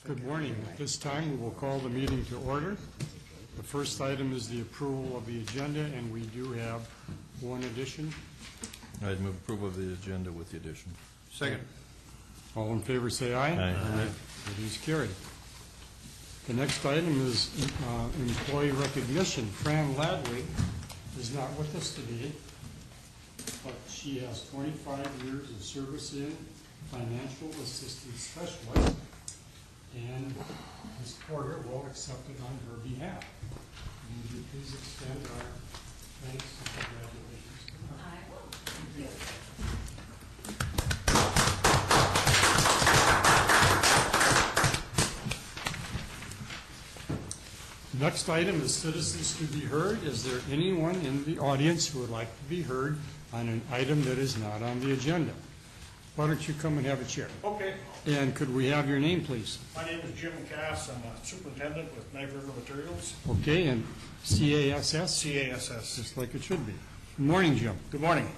Good morning. At this time, we will call the meeting to order. The first item is the approval of the agenda, and we do have one addition. I'd move approval of the agenda with the addition. Second. All in favor, say aye. Aye. It is carried. The next item is employee recognition. Fran Ladley is not with us today, but she has 25 years of service in financial assistance specialist, and Ms. Porter will accept it on her behalf. Would you please extend our thanks and congratulations to her? I will. Thank you. Next item is citizens to be heard. Is there anyone in the audience who would like to be heard on an item that is not on the agenda? Why don't you come and have a chair? Okay. And could we have your name, please? My name is Jim Cass. I'm a superintendent with Knife River Materials. Okay, and CASS? CASS. Just like it should be. Good morning, Jim. Good morning.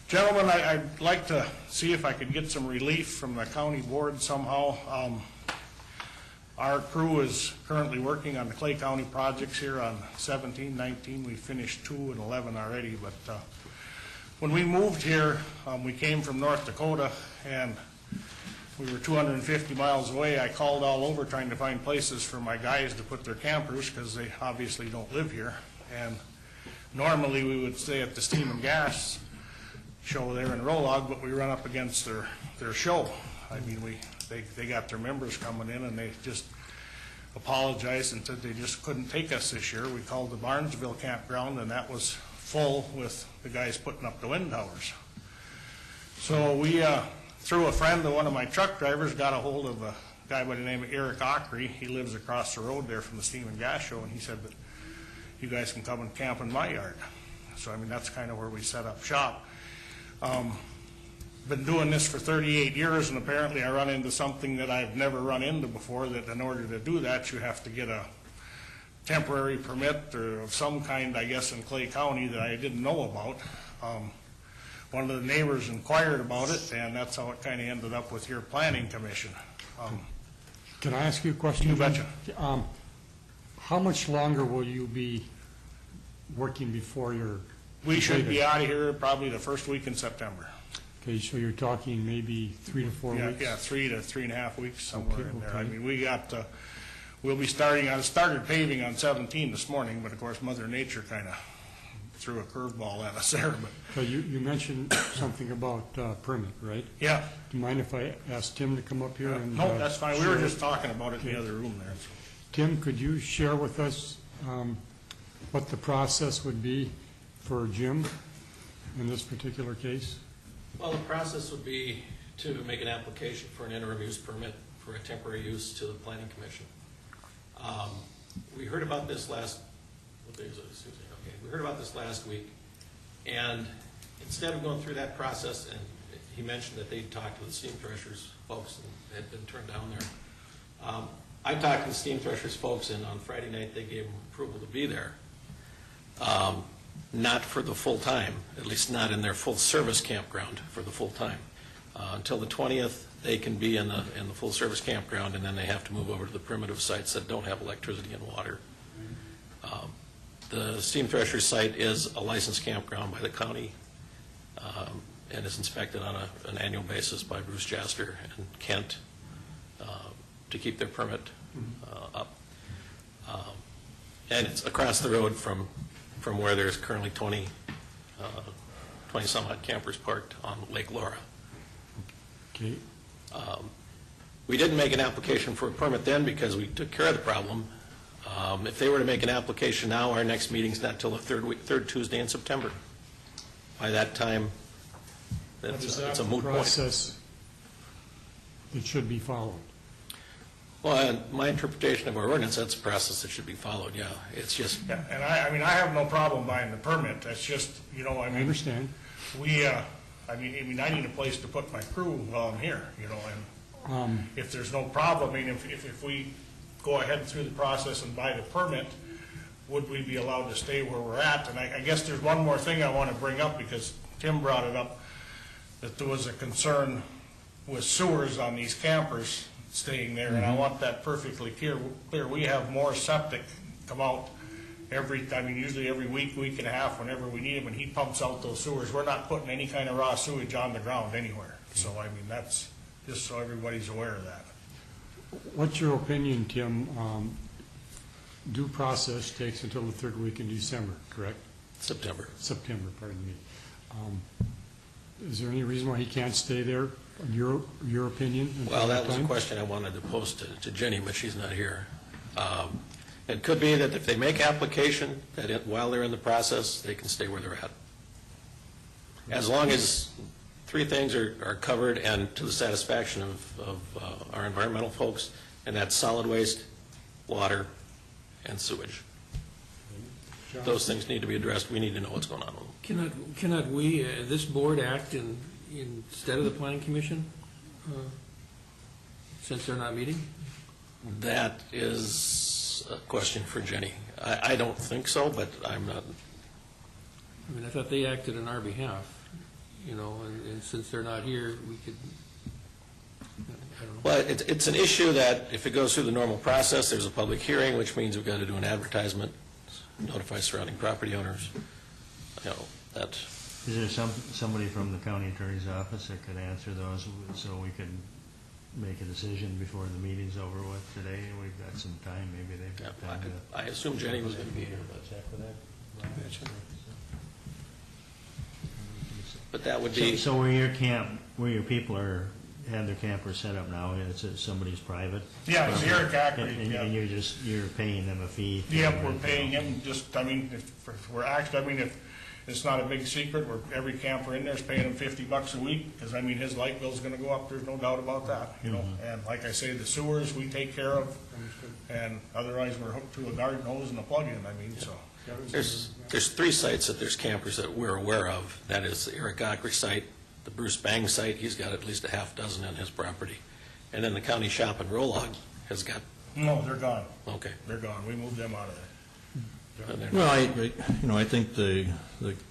Gentlemen, I'd like to see if I could get some relief from the county board somehow. Our crew is currently working on the Clay County projects here on 17, 19. We finished 2 and 11 already, but when we moved here, we came from North Dakota, and we were 250 miles away. I called all over trying to find places for my guys to put their campers because they obviously don't live here. And normally we would stay at the Steam and Gas show there in Rolog, but we run up against their show. I mean, they got their members coming in, and they just apologized and said they just couldn't take us this year. We called the Barnesville campground, and that was full with the guys putting up the wind towers. So we, through a friend of one of my truck drivers, got a hold of a guy by the name of Eric Ockery. He lives across the road there from the Steam and Gas show, and he said that you guys can come and camp in my yard. So, I mean, that's kind of where we set up shop. Been doing this for 38 years, and apparently I run into something that I've never run into before, that in order to do that, you have to get a temporary permit or of some kind, I guess, in Clay County that I didn't know about. One of the neighbors inquired about it, and that's how it kind of ended up with your planning commission. Can I ask you a question? You betcha. How much longer will you be working before you're We should completed? be out of here probably the first week in September. Okay, so you're talking maybe 3 to 4 weeks? Yeah, 3 to 3.5 weeks, somewhere in there. Okay. I mean, we got, we'll be starting, I started paving on 17 this morning, but of course Mother Nature kind of threw a curveball at us there. But So you mentioned something about permit, right? yeah. Do you mind if I ask Tim to come up here? And No, that's fine. We were share? just talking about it in the other room there. Tim, could you share with us what the process would be for Jim in this particular case? Well, the process would be to make an application for an interim use permit for a temporary use to the Planning Commission. We heard about this last, what day is it? Okay, we heard about this last week, and instead of going through that process, and he mentioned that they talked to the steam threshers folks and had been turned down there. I talked to the steam threshers folks, and on Friday night they gave them approval to be there. Not for the full time, at least not in their full service campground for the full time. Until the 20th, they can be in the full service campground, and then they have to move over to the primitive sites that don't have electricity and water. The steam thresher site is a licensed campground by the county and is inspected on an annual basis by Bruce Jaster and Kent to keep their permit up. And it's across the road from where there's currently 20 some odd campers parked on Lake Laura. Okay. We didn't make an application for a permit then because we took care of the problem. If they were to make an application now, our next meeting's not till the third Tuesday in September. By that time, it's a moot point. Process that should be followed. Well, my interpretation of our ordinance, that's a process that should be followed, yeah. It's just... Yeah, and I mean, I have no problem buying the permit. That's just, you know, I I mean, understand. I mean, I need a place to put my crew while I'm here, you know, and if there's no problem, I mean, if we go ahead through the process and buy the permit, would we be allowed to stay where we're at? And I guess there's one more thing I want to bring up, because Tim brought it up, that there was a concern with sewers on these campers staying there, and I want that perfectly clear. We have more septic come out usually every week, week and a half, whenever we need them, and he pumps out those sewers. We're not putting any kind of raw sewage on the ground anywhere. So, I mean, that's just so everybody's aware of that. What's your opinion, Tim? Due process takes until the third week in December, correct? September. September, pardon me. Is there any reason why he can't stay there, in your opinion? until Well, that was a time? question I wanted to pose to Jenny, but she's not here. It could be that if they make application, that while they're in the process, they can stay where they're at. As long as three things are covered and to the satisfaction of our environmental folks, and that's solid waste, water, and sewage. John? Those things need to be addressed. We need to know what's going on with them. Cannot we, this board, act instead of the planning commission, since they're not meeting? That is a question for Jenny. I don't think so, but I'm not. I mean, I thought they acted on our behalf, and since they're not here, we could, I don't know. Well, it's an issue that if it goes through the normal process, there's a public hearing, which means we've got to do an advertisement, notify surrounding property owners. That. Is there somebody from the county attorney's office that could answer those so we could make a decision before the meeting's over with today? We've got some time, maybe they've got time to... I assume Jenny was going to be here, Check with that. but that would be, So where your people have their campers set up now, it's somebody's private? Yeah, it's Eric Ackery, And yeah. you're paying them a fee? Yep, we're paying him just, I mean, if it's not a big secret, every camper in there is paying him $50 a week, because, I mean, his light bill's gonna go up, there's no doubt about that, And like I say, the sewers we take care of, and otherwise we're hooked to a garden hose and a plug-in, I mean, so. there's three sites that there's campers that we're aware of. That is the Eric Ackery site, the Bruce Bang site, he's got at least a half dozen on his property. And then the county shop in Rolog has got, No, they're gone, okay. they're gone, we moved them out of there. And they're- Well, I think the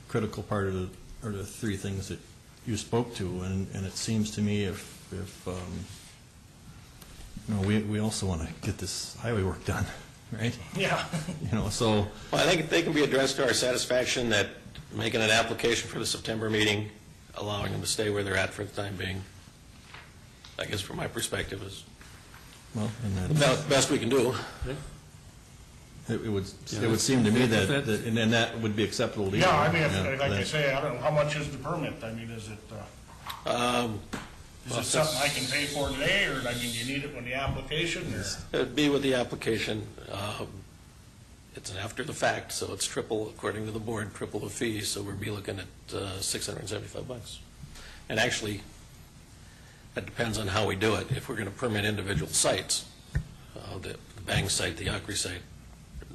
critical part of are the three things that you spoke to, and it seems to me if we also want to get this highway work done, right? Yeah. So. Well, I think they can be addressed to our satisfaction, that making an application for the September meeting, allowing them to stay where they're at for the time being, I guess from my perspective is Well, and the best we can do. it would seem to me that and then that would be acceptable to you. Yeah, I mean, like I that- say, I don't know, how much is the permit? I mean, is it something I can pay for today, or, I mean, you need it when the application, or? It'd be with the application. It's an after the fact, so it's triple, according to the board, triple the fee, so we'd be looking at $675. And actually, that depends on how we do it. If we're going to permit individual sites, the Bang site, the Ackery site,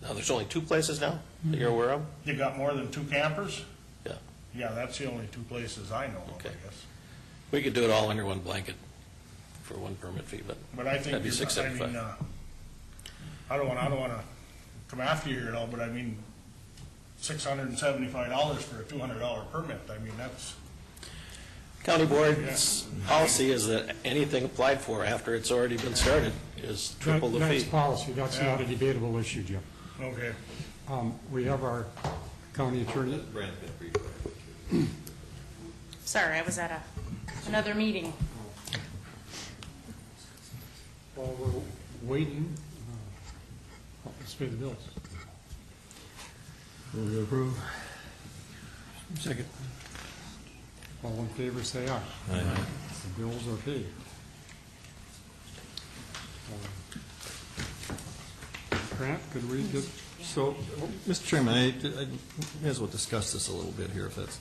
now there's only two places now that you're aware of? You got more than 2 campers? Yeah. Yeah, that's the only 2 places I know of, I Okay. guess. We could do it all under one blanket for one permit fee, but But I think, that'd be $675. I don't wanna come after you here at all, but I mean, $675 for a $200 permit, I mean, that's, County board's policy is that anything applied for after it's already been started is triple the That's fee. policy, that's not a Yeah. debatable issue, Jim. okay. We have our county attorney. Sorry, I was at another meeting. While we're waiting, let's pay the bills. Move to approve? Second. All in favor, say aye. Aye. The bills are paid. Grant, could we get, So, Mr. Chairman, I may as well discuss this a little bit here, if that's,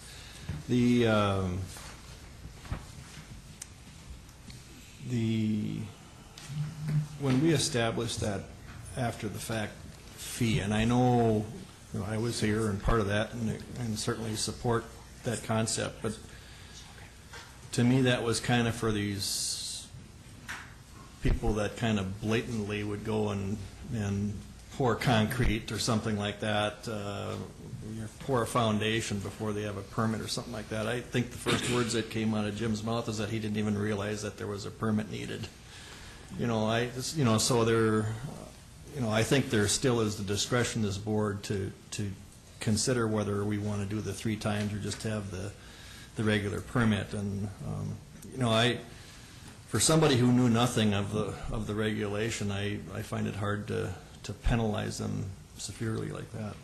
when we established that after-the-fact fee, and I know, I was here and part of that, and certainly support that concept, but to me, that was kind of for these people that kind of blatantly would go and pour concrete or something like that, pour a foundation before they have a permit or something like that. I think the first words that came out of Jim's mouth is that he didn't even realize that there was a permit needed. So there, I think there still is the discretion of this board to consider whether we want to do the 3 times or just have the regular permit. And, for somebody who knew nothing of the regulation, I find it hard to penalize them severely like that.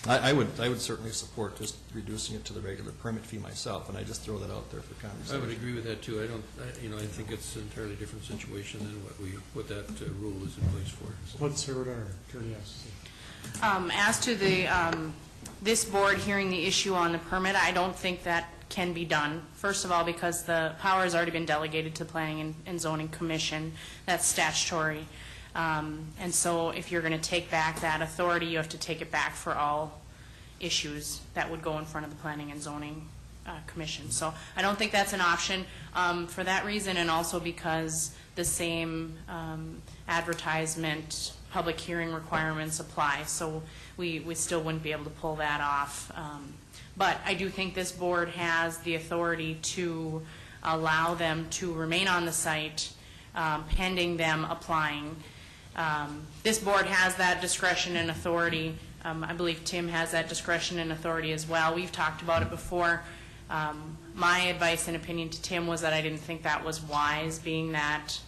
But I would certainly support just reducing it to the regular permit fee myself, and I just throw that out there for I conversation. would agree with that too. I think it's an entirely different situation than what that rule is in place for. Let's hear what our attorney has to say. As to the, this board hearing the issue on the permit, I don't think that can be done. First of all, because the power has already been delegated to the Planning and Zoning Commission. That's statutory. And so if you're going to take back that authority, you have to take it back for all issues that would go in front of the Planning and Zoning Commission. So I don't think that's an option for that reason, and also because the same advertisement, public hearing requirements apply. So we still wouldn't be able to pull that off. But I do think this board has the authority to allow them to remain on the site pending them applying. This board has that discretion and authority. I believe Tim has that discretion and authority as well. We've talked about it before. My advice and opinion to Tim was that I didn't think that was wise, being that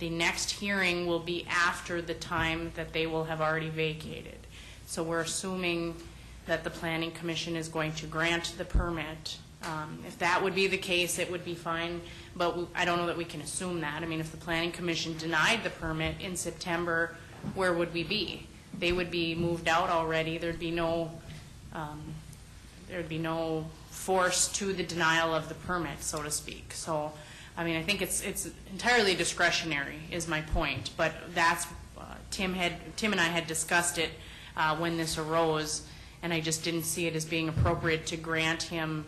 the next hearing will be after the time that they will have already vacated. So we're assuming that the Planning Commission is going to grant the permit. If that would be the case, it would be fine, but I don't know that we can assume that. I mean, if the Planning Commission denied the permit in September, where would we be? They would be moved out already. There'd be no force to the denial of the permit, so to speak. So, I mean, I think it's entirely discretionary, is my point. But that's Tim and I had discussed it when this arose, and I just didn't see it as being appropriate to grant him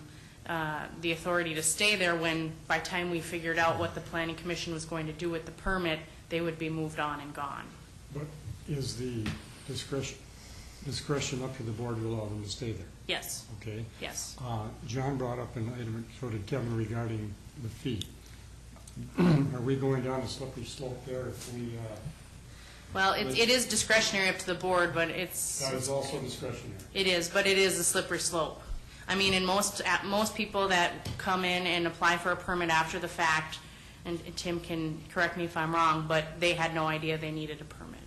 the authority to stay there when, by the time we figured out what the Planning Commission was going to do with the permit, they would be moved on and gone. But is the discretion up to the board to allow them to stay there? Yes. Okay. Yes. John brought up an item, so did Kevin, regarding the fee. Are we going down a slippery slope there if we... Well, it is discretionary up to the board, but it's... That is also discretionary. It is, but it is a slippery slope. I mean, in most people that come in and apply for a permit after the fact, and Tim can correct me if I'm wrong, but they had no idea they needed a permit.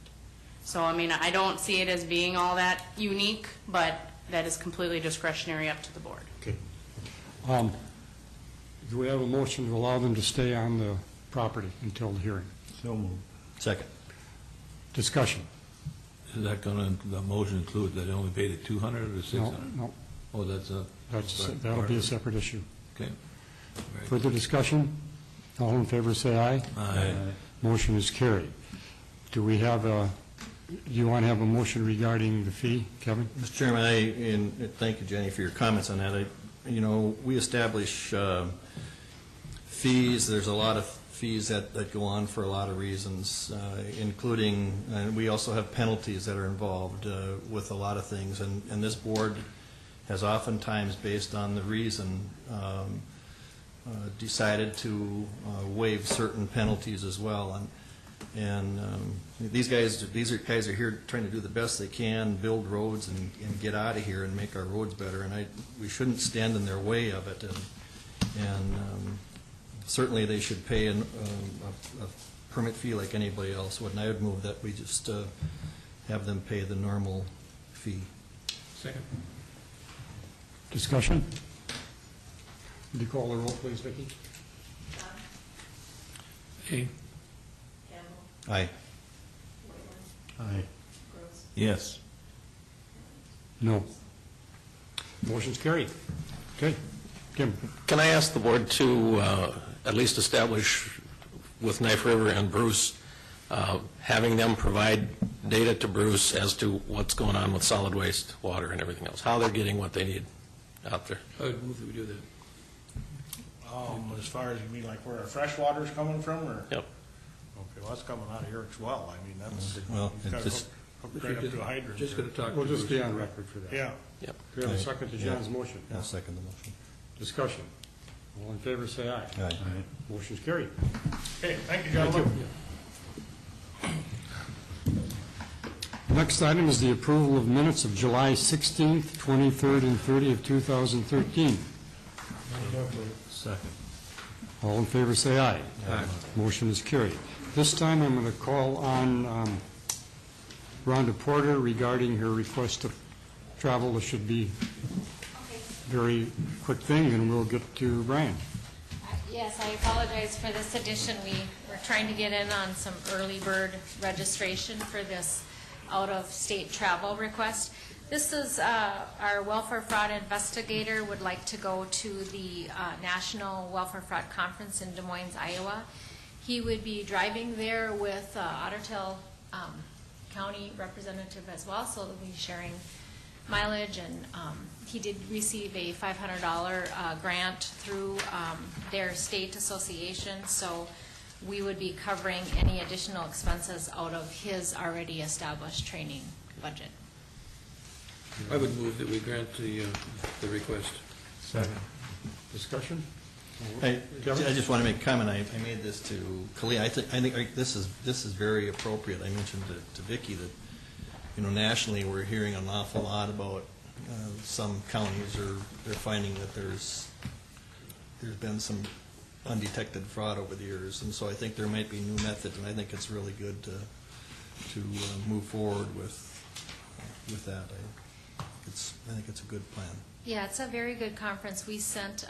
So, I mean, I don't see it as being all that unique, but that is completely discretionary up to the board. Okay. Do we have a motion to allow them to stay on the property until the hearing? So moved. Second. Discussion. Is that going to, the motion include that they only paid it 200 or 600? No, Oh, that'll be a separate issue. Okay. Right. Further discussion? All in favor say aye. Aye. Motion is carried. Do we have do you want to have a motion regarding the fee, Kevin? Mr. Chairman, and thank you, Jenny, for your comments on that. We establish fees. There's a lot of fees that go on for a lot of reasons, including, and we also have penalties that are involved with a lot of things. And this board has oftentimes, based on the reason, decided to waive certain penalties as well. And these guys are here trying to do the best they can, build roads and get out of here and make our roads better. And we shouldn't stand in their way of it. And certainly they should pay a permit fee like anybody else would. And I would move that we just have them pay the normal fee. Second. Discussion? Would you call the roll, please, Vicki? Aye. Aye. Aye. Yes. No. Motion's carried. Okay. Kim? Can I ask the board to at least establish with Knife River and Bruce, having them provide data to Bruce as to what's going on with solid waste, water, and everything else, how they're getting what they need out there? I would move that we do that. As far as, you mean like where our fresh water's coming from, or? Yep. Okay, well, that's coming out of Eric's well. I mean, that's, Well, you've got it to just- hook right up to a hydrant. Just going to talk to We'll just Bruce. be on record for that. Yeah. Yep. We have a second to John's motion. I'll second the motion. Discussion. All in favor, say aye. Aye. Motion's carried. Okay, thank you, gentlemen. Next item is the approval of minutes of July 16th, 23rd, and 30th, 2013. Second. All in favor, say aye. Aye. Motion is carried. This time, I'm going to call on Rhonda Porter regarding her request to travel. This should be a very quick thing, and we'll get to Brian. Yes, I apologize for this addition. We were trying to get in on some early bird registration for this out-of-state travel request. This is our welfare fraud investigator would like to go to the National Welfare Fraud Conference in Des Moines, Iowa. He would be driving there with Ottertail County representative as well, so they'll be sharing mileage, and he did receive a $500 grant through their state association, so we would be covering any additional expenses out of his already established training budget. I would move that we grant the request. Second. Discussion? I just want to make a comment. I made this to Khalil. I think this is very appropriate. I mentioned to Vicki that, nationally we're hearing an awful lot about some counties they're finding that there's been some undetected fraud over the years, and so I think there might be new methods, and I think it's really good to move forward with that. I think it's a good plan. Yeah, it's a very good conference. We sent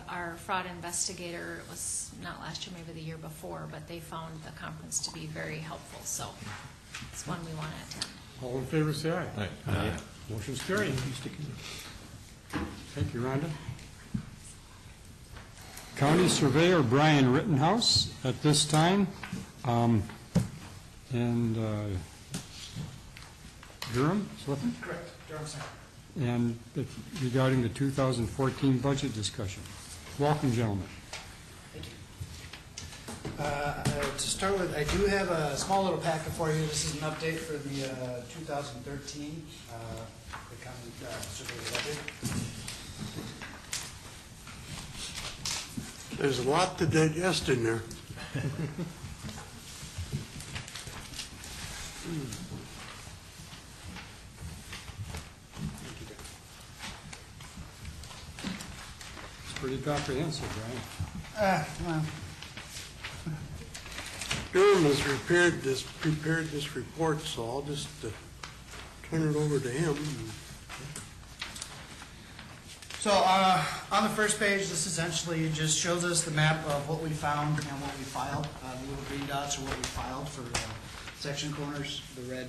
our fraud investigator, it was not last year, maybe the year before, but they found the conference to be very helpful, so it's one we want to attend. All in favor, say aye. Aye. Aye. Motion's carried. Thank you, Rhonda. County Surveyor Brian Rittenhouse at this time, and Durham, is what? Correct, Durham Center. And regarding the 2014 budget discussion. Welcome, gentlemen. Thank you. To start with, I do have a small little packet for you. This is an update for the 2013 the county survey budget. There's a lot to digest in there. It's pretty comprehensive, Brian. Well, Durham has prepared this report, so I'll just turn it over to him. so on the first page, this essentially just shows us the map of what we found and what we filed. The little green dots are what we filed for section corners. The red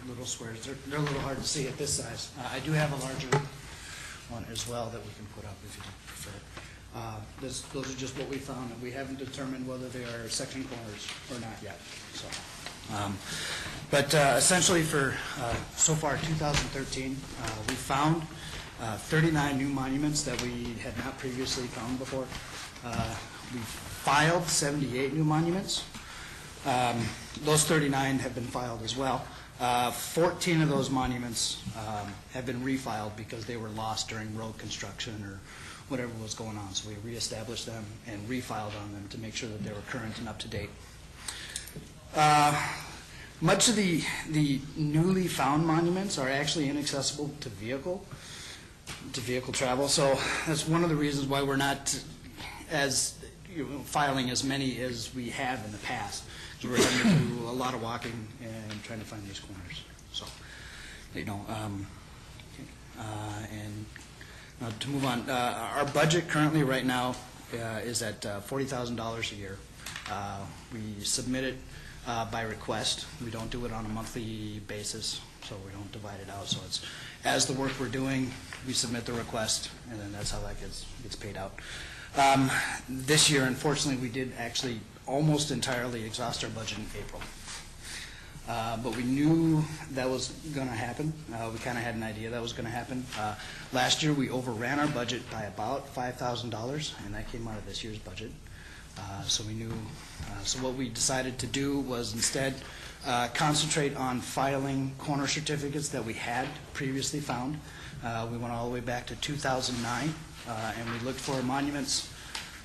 little squares, they're a little hard to see at this size. I do have a larger one as well that we can put up if you prefer. Those are just what we found, and we haven't determined whether they are section corners or not yet. So, but essentially for so far 2013, we found 39 new monuments that we had not previously found before. We filed 78 new monuments. Those 39 have been filed as well. 14 of those monuments have been refiled because they were lost during road construction or whatever was going on. So we reestablished them and refiled on them to make sure that they were current and up to date. Much of the newly found monuments are actually inaccessible to vehicle travel. So that's one of the reasons why we're not filing as many as we have in the past. So we're having to do a lot of walking and trying to find these corners. So, and to move on, our budget currently right now is at $40,000 a year. We submit it by request. We don't do it on a monthly basis, so we don't divide it out. So it's as the work we're doing, we submit the request, and then that's how that gets paid out. This year, unfortunately, we did actually almost entirely exhaust our budget in April. But we knew that was going to happen. We kind of had an idea that was going to happen. Last year, we overran our budget by about $5,000, and that came out of this year's budget. So we knew. So what we decided to do was instead concentrate on filing corner certificates that we had previously found. We went all the way back to 2009, and we looked for monuments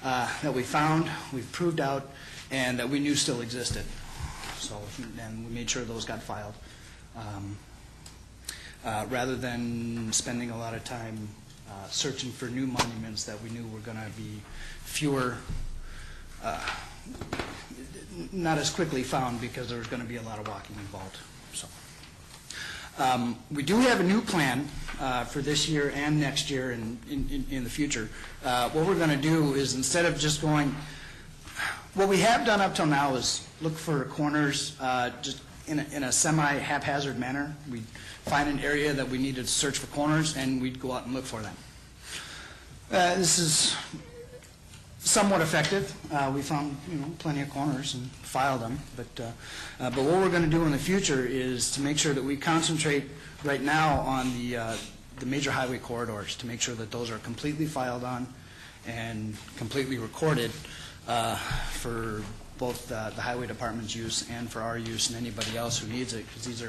that we found, we proved out, and that we knew still existed. So, and we made sure those got filed. rather than spending a lot of time searching for new monuments that we knew were going to be fewer, not as quickly found because there was going to be a lot of walking involved. So, we do have a new plan for this year and next year and in the future. What we're going to do is, instead of just going, what we have done up till now is look for corners just in a semi-haphazard manner. We'd find an area that we needed to search for corners, and we'd go out and look for them. This is somewhat effective. We found, plenty of corners and filed them. But what we're going to do in the future is to make sure that we concentrate right now on the major highway corridors, to make sure that those are completely filed on and completely recorded for both the highway department's use and for our use and anybody else who needs it, because these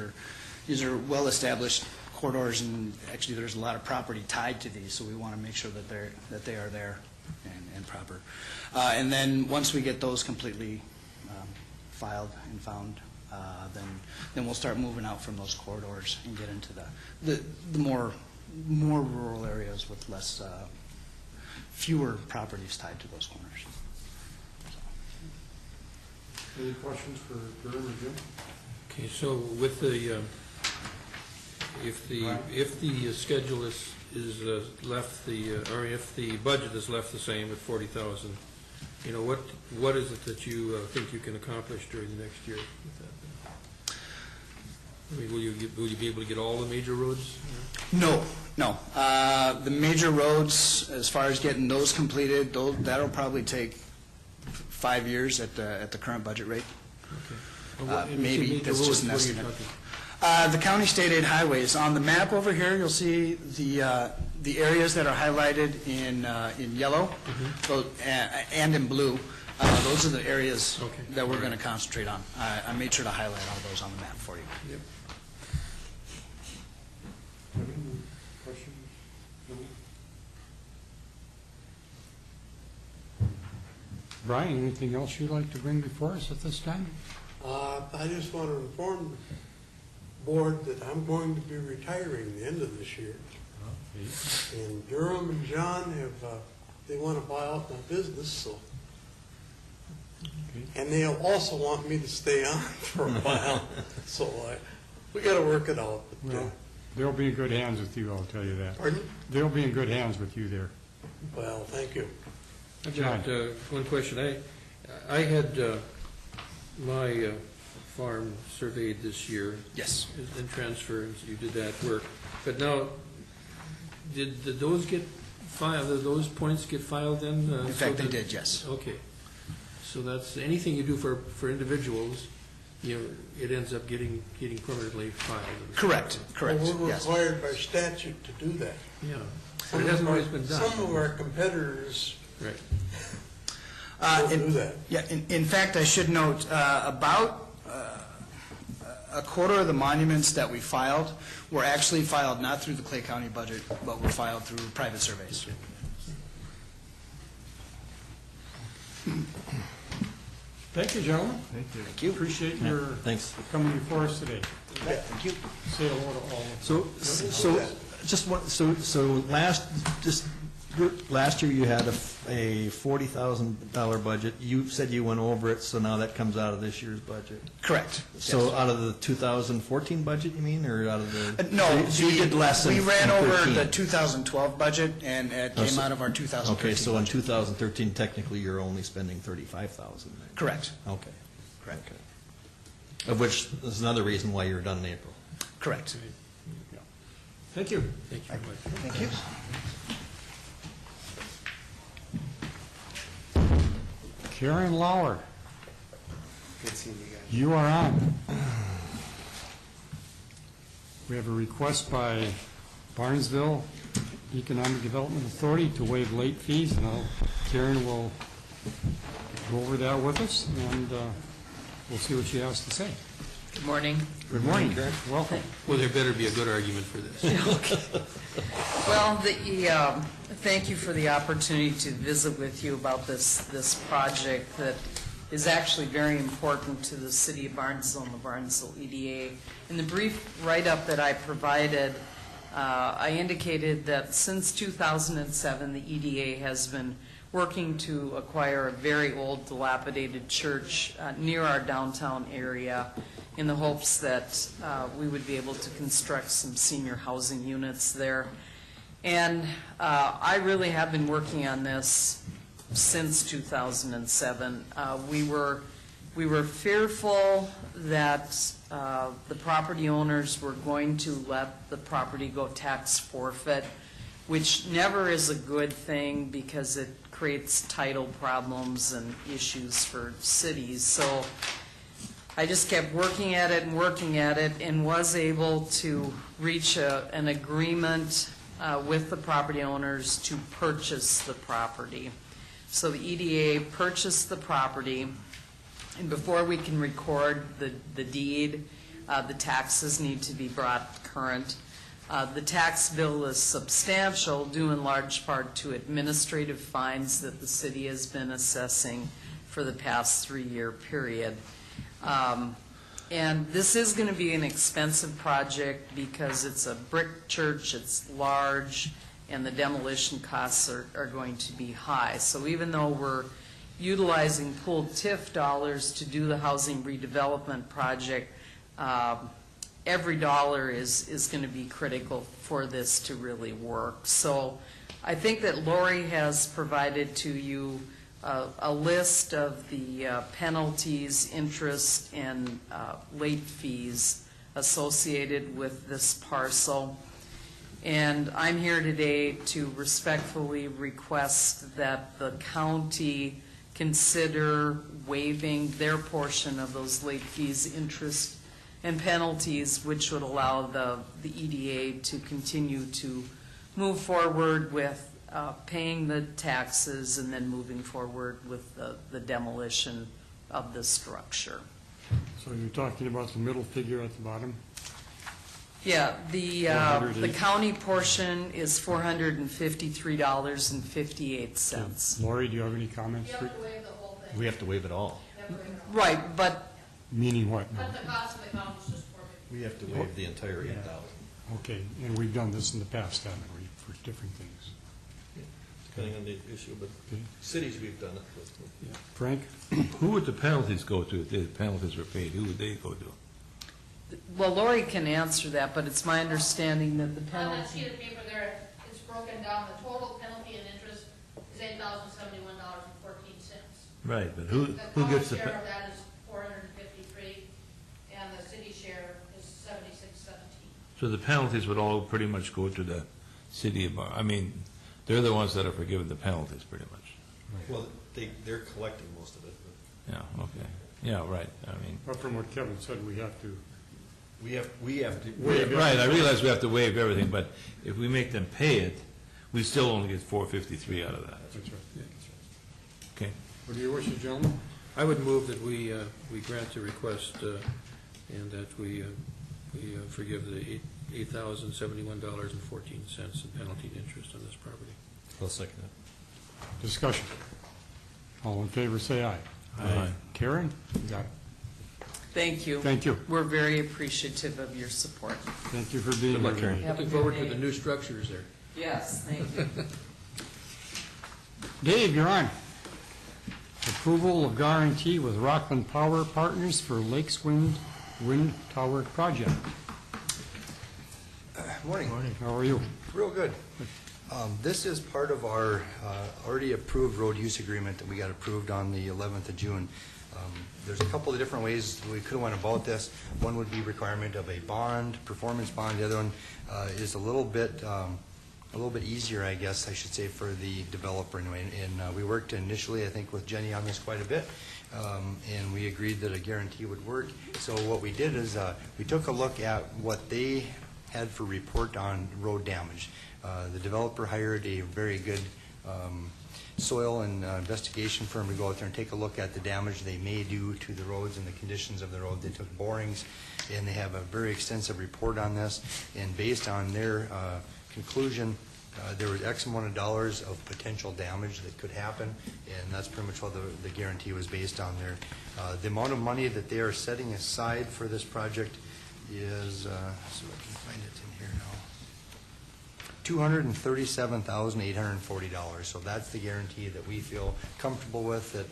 are well-established corridors, and actually there's a lot of property tied to these, so we want to make sure that they are there and proper. And then once we get those completely filed and found, then we'll start moving out from those corridors and get into the more rural areas with fewer properties tied to those corners. Any questions for Durham or Jim? Okay, so with the, if the schedule is left or if the budget is left the same at 40,000, what is it that you think you can accomplish during the next year with that? I mean, will you be able to get all the major roads? No. The major roads, as far as getting those completed, that'll probably take 5 years at the current budget rate. Okay. Maybe that's just an estimate. The county state aid highways. On the map over here, you'll see the areas that are highlighted in yellow and in blue. Those are the areas that we're going to concentrate on. I made sure to highlight all those on the map for you. Yep. Any questions? No? Brian, anything else you'd like to bring before us at this time? I just want to inform the board that I'm going to be retiring the end of this year. And Durham and John they want to buy out my business, so. And they'll also want me to stay on for a while, so we got to work it out. Well, they'll be in good hands with you, I'll tell you that. Pardon? They'll be in good hands with you there. Well, thank you. I've got one question. I had my farm surveyed this year. Yes. And transferred, you did that work. But now, did those get filed, did those points get filed then? In fact, they did, yes. Okay. So that's, anything you do for individuals, it ends up getting permanently filed. Correct, Well, we're yes. required by statute to do that. Yeah. But it hasn't always been done. Some of our competitors Right. don't do that. Yeah, in fact, I should note, about a quarter of the monuments that we filed were actually filed not through the Clay County budget, but were filed through private surveys. Thank you, gentlemen. Thank you. Appreciate your Thanks. coming before us today. Thank you. Say hello to all of them. So last year you had a $40,000 budget. You said you went over it, so now that comes out of this year's budget. Correct. So out of the 2014 budget, you mean, or out of the? No, so you did less than we ran over 13. the 2012 budget, and it came out of our 2013 Okay, so in budget. 2013, technically, you're only spending $35,000. Correct. Okay. Correct. Okay. Of which is another reason why you're done in April. Correct. Thank you. Thank you very much. Thank you. Karen Lauer. Good seeing you guys. You are on. We have a request by Barnesville Economic Development Authority to waive late fees, and Karen will go over that with us, and we'll see what she has to say. Good morning. Good morning, Karen. Welcome. Well, there better be a good argument for this. Well, thank you for the opportunity to visit with you about this project that is actually very important to the city of Barnesville and the Barnesville EDA. In the brief write-up that I provided, I indicated that since 2007, the EDA has been working to acquire a very old dilapidated church near our downtown area in the hopes that we would be able to construct some senior housing units there. And I really have been working on this since 2007. We were fearful that the property owners were going to let the property go tax forfeit, which never is a good thing because it creates title problems and issues for cities. So I just kept working at it and was able to reach an agreement with the property owners to purchase the property. So the EDA purchased the property, and before we can record the deed, the taxes need to be brought current. The tax bill is substantial, due in large part to administrative fines that the city has been assessing for the past 3-year period. And this is going to be an expensive project because it's a brick church, it's large, and the demolition costs are going to be high. So even though we're utilizing pooled TIF dollars to do the housing redevelopment project, every dollar is going to be critical for this to really work. So I think that Lori has provided to you a list of the penalties, interest, and late fees associated with this parcel. And I'm here today to respectfully request that the county consider waiving their portion of those late fees, interest, and penalties, which would allow the EDA to continue to move forward with paying the taxes and then moving forward with the demolition of the structure. So you're talking about the middle figure at the bottom? Yeah, the county portion is $453.58. Lori, do you have any comments? We have to waive it all. Right, but Meaning what? But the cost of the county is just We have to waive the entire 8,000. Okay, and we've done this in the past, haven't we, for different things? Depending on the issue, but Okay. cities we've done it with. Yeah. Frank? Who would the penalties go to if the penalties were paid? Who would they go to? well, Lori can answer that, but it's my understanding that the On that penalty. sheet of paper there, it's broken down, the total penalty and interest is $8,071.14. Right, but who gets the? The county share of that is $453, and the city share is $76.17. So the penalties would all pretty much go to the city of, I mean, they're the ones that are forgiven the penalties, pretty much. Well, they're collecting most of it. Yeah, okay. Yeah, right, I mean. But from what Kevin said, we have to We have to. waive it. Right, I realize we have to waive everything, but if we make them pay it, we still only get $453 out of that. That's right. Okay. What do you wish, gentlemen? I would move that we grant the request and that we forgive the $8,071.14 in penalty and interest on this property. I'll second it. Discussion. All in favor, say aye. Aye. Karen? You got it. Thank you. Thank you. We're very appreciative of your support. Thank you for being Good luck, here. Karen. Have a Looking good forward to day. the new structures there. Yes, thank you. Dave, you're on. Approval of guarantee with Rockland Power Partners for Lakes Wind Tower Project. Morning. How are you? Real good. This is part of our already approved road use agreement that we got approved on the 11th of June. There's a couple of different ways we could have went about this. One would be requirement of a bond, performance bond. The other one is a little bit easier, I guess I should say, for the developer anyway. And we worked initially, I think, with Jenny on this quite a bit, and we agreed that a guarantee would work. So what we did is we took a look at what they had for report on road damage. The developer hired a very good soil and investigation firm to go out there and take a look at the damage they may do to the roads and the conditions of the road. They took borings, and they have a very extensive report on this. And based on their conclusion, there was X amount of dollars of potential damage that could happen, and that's pretty much what the guarantee was based on there. The amount of money that they are setting aside for this project is, so I can find it in here now, $237,840. So that's the guarantee that we feel comfortable with, that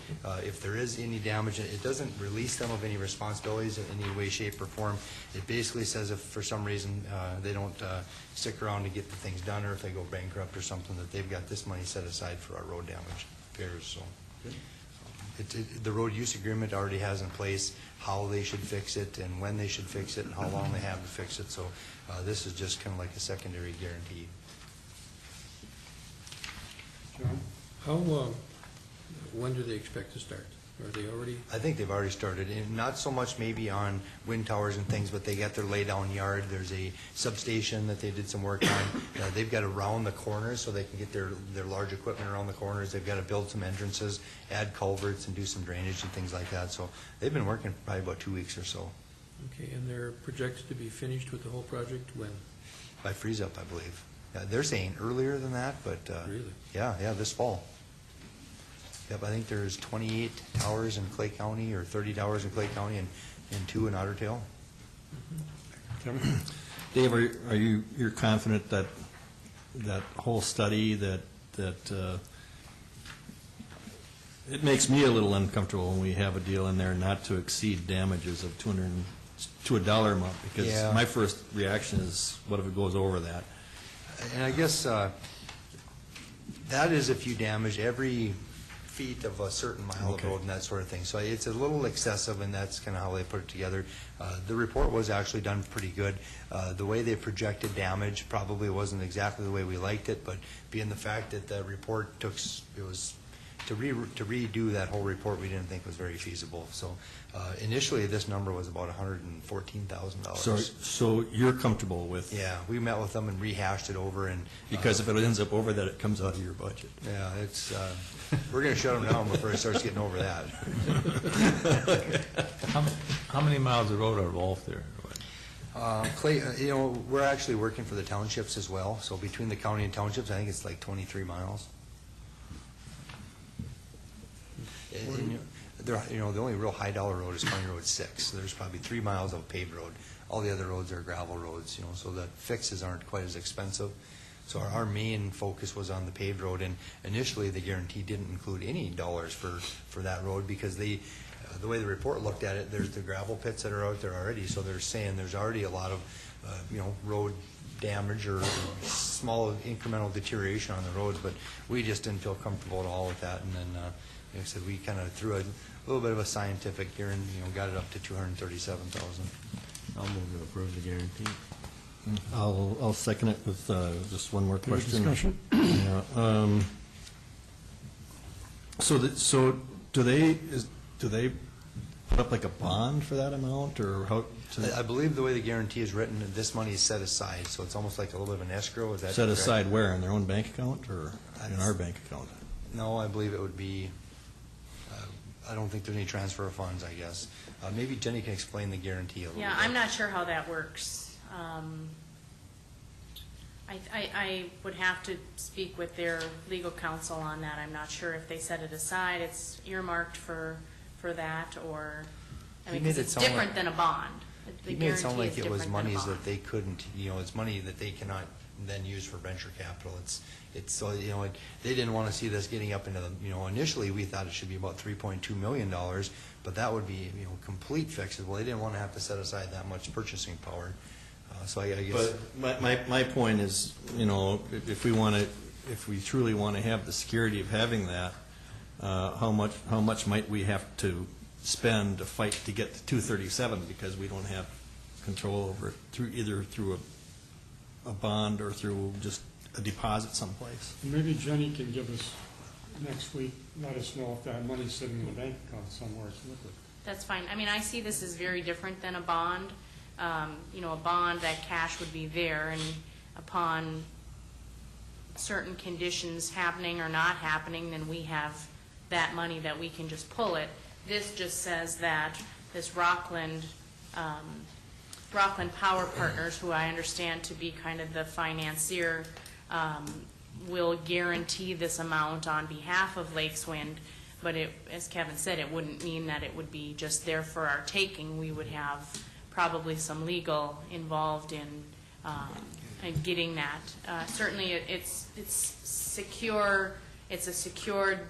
if there is any damage, it doesn't release them of any responsibilities in any way, shape, or form. It basically says if for some reason they don't stick around to get the things done, or if they go bankrupt or something, that they've got this money set aside for our road damage repairs. So the road use agreement already has in place how they should fix it and when they should fix it and how long they have to fix it. So this is just kind of like a secondary guarantee. John? How, when do they expect to start? Are they already? I think they've already started, and not so much maybe on wind towers and things, but they got their lay-down yard. There's a substation that they did some work on. They've got to round the corners so they can get their large equipment around the corners. They've got to build some entrances, add culverts, and do some drainage and things like that. So they've been working probably about 2 weeks or so. Okay, and they're projected to be finished with the whole project when? By freeze-up, I believe. They're saying earlier than that, but Really? yeah, this fall. Yep, I think there's 28 towers in Clay County, or 30 towers in Clay County, and 2 in Otter Tail. Tim? Dave, you're confident that that whole study that it makes me a little uncomfortable when we have a deal in there not to exceed damages of $200 to a dollar amount, because Yeah. my first reaction is, what if it goes over that? And I guess that is if you damage every feet of a certain mile of road and that sort of thing. So it's a little excessive, and that's kind of how they put it together. The report was actually done pretty good. The way they projected damage probably wasn't exactly the way we liked it, but being the fact that the report took, it was to redo that whole report, we didn't think was very feasible. So initially, this number was about $114,000. So you're comfortable with? Yeah, we met with them and rehashed it over, and Because if it ends up over that, it comes out of your budget. yeah, it's we're going to shut them down before it starts getting over that. How many miles of road are involved there? Clay, we're actually working for the townships as well. So between the county and townships, I think it's like 23 miles. And, the only real high dollar road is County Road 6. So there's probably 3 miles of paved road. All the other roads are gravel roads, so the fixes aren't quite as expensive. So our main focus was on the paved road, and initially the guarantee didn't include any dollars for that road, because the way the report looked at it, there's the gravel pits that are out there already. So they're saying there's already a lot of road damage or small incremental deterioration on the roads, but we just didn't feel comfortable at all with that. And then like I said, we kind of threw a little bit of a scientific here and got it up to $237,000. I'll move to approve the guarantee. I'll second it with just one more Any question. discussion? Yeah, so do they put up like a bond for that amount, or how? I believe the way the guarantee is written, this money is set aside, so it's almost like a little bit of an escrow. Is that Set correct? aside where, in their own bank account, or in our bank account? No, I believe it would be, I don't think there's any transfer of funds, I guess. Maybe Jenny can explain the guarantee a little bit. Yeah, I'm not sure how that works. I would have to speak with their legal counsel on that. I'm not sure if they set it aside, it's earmarked for that, or, I mean, because it's different than a bond. The He made it sound guarantee is like it was different than a monies bond. that they couldn't, it's money that they cannot then use for venture capital. It's so, they didn't want to see this getting up into the, initially we thought it should be about $3.2 million, but that would be, complete fixes. Well, they didn't want to have to set aside that much purchasing power. So I guess. But my point is, if we truly want to have the security of having that, how much might we have to spend to fight to get to 237, because we don't have control over it either through a bond or through just a deposit someplace? Maybe Jenny can give us, next week, let us know if that money's sitting in the bank account somewhere it's liquid. That's fine. I mean, I see this as very different than a bond. A bond, that cash would be there, and upon certain conditions happening or not happening, then we have that money that we can just pull it. This just says that this Rockland Power Partners, who I understand to be kind of the financier, will guarantee this amount on behalf of Lakes Wind, but it, as Kevin said, it wouldn't mean that it would be just there for our taking. We would have probably some legal involved in getting that. Certainly, it's secure. It's a secured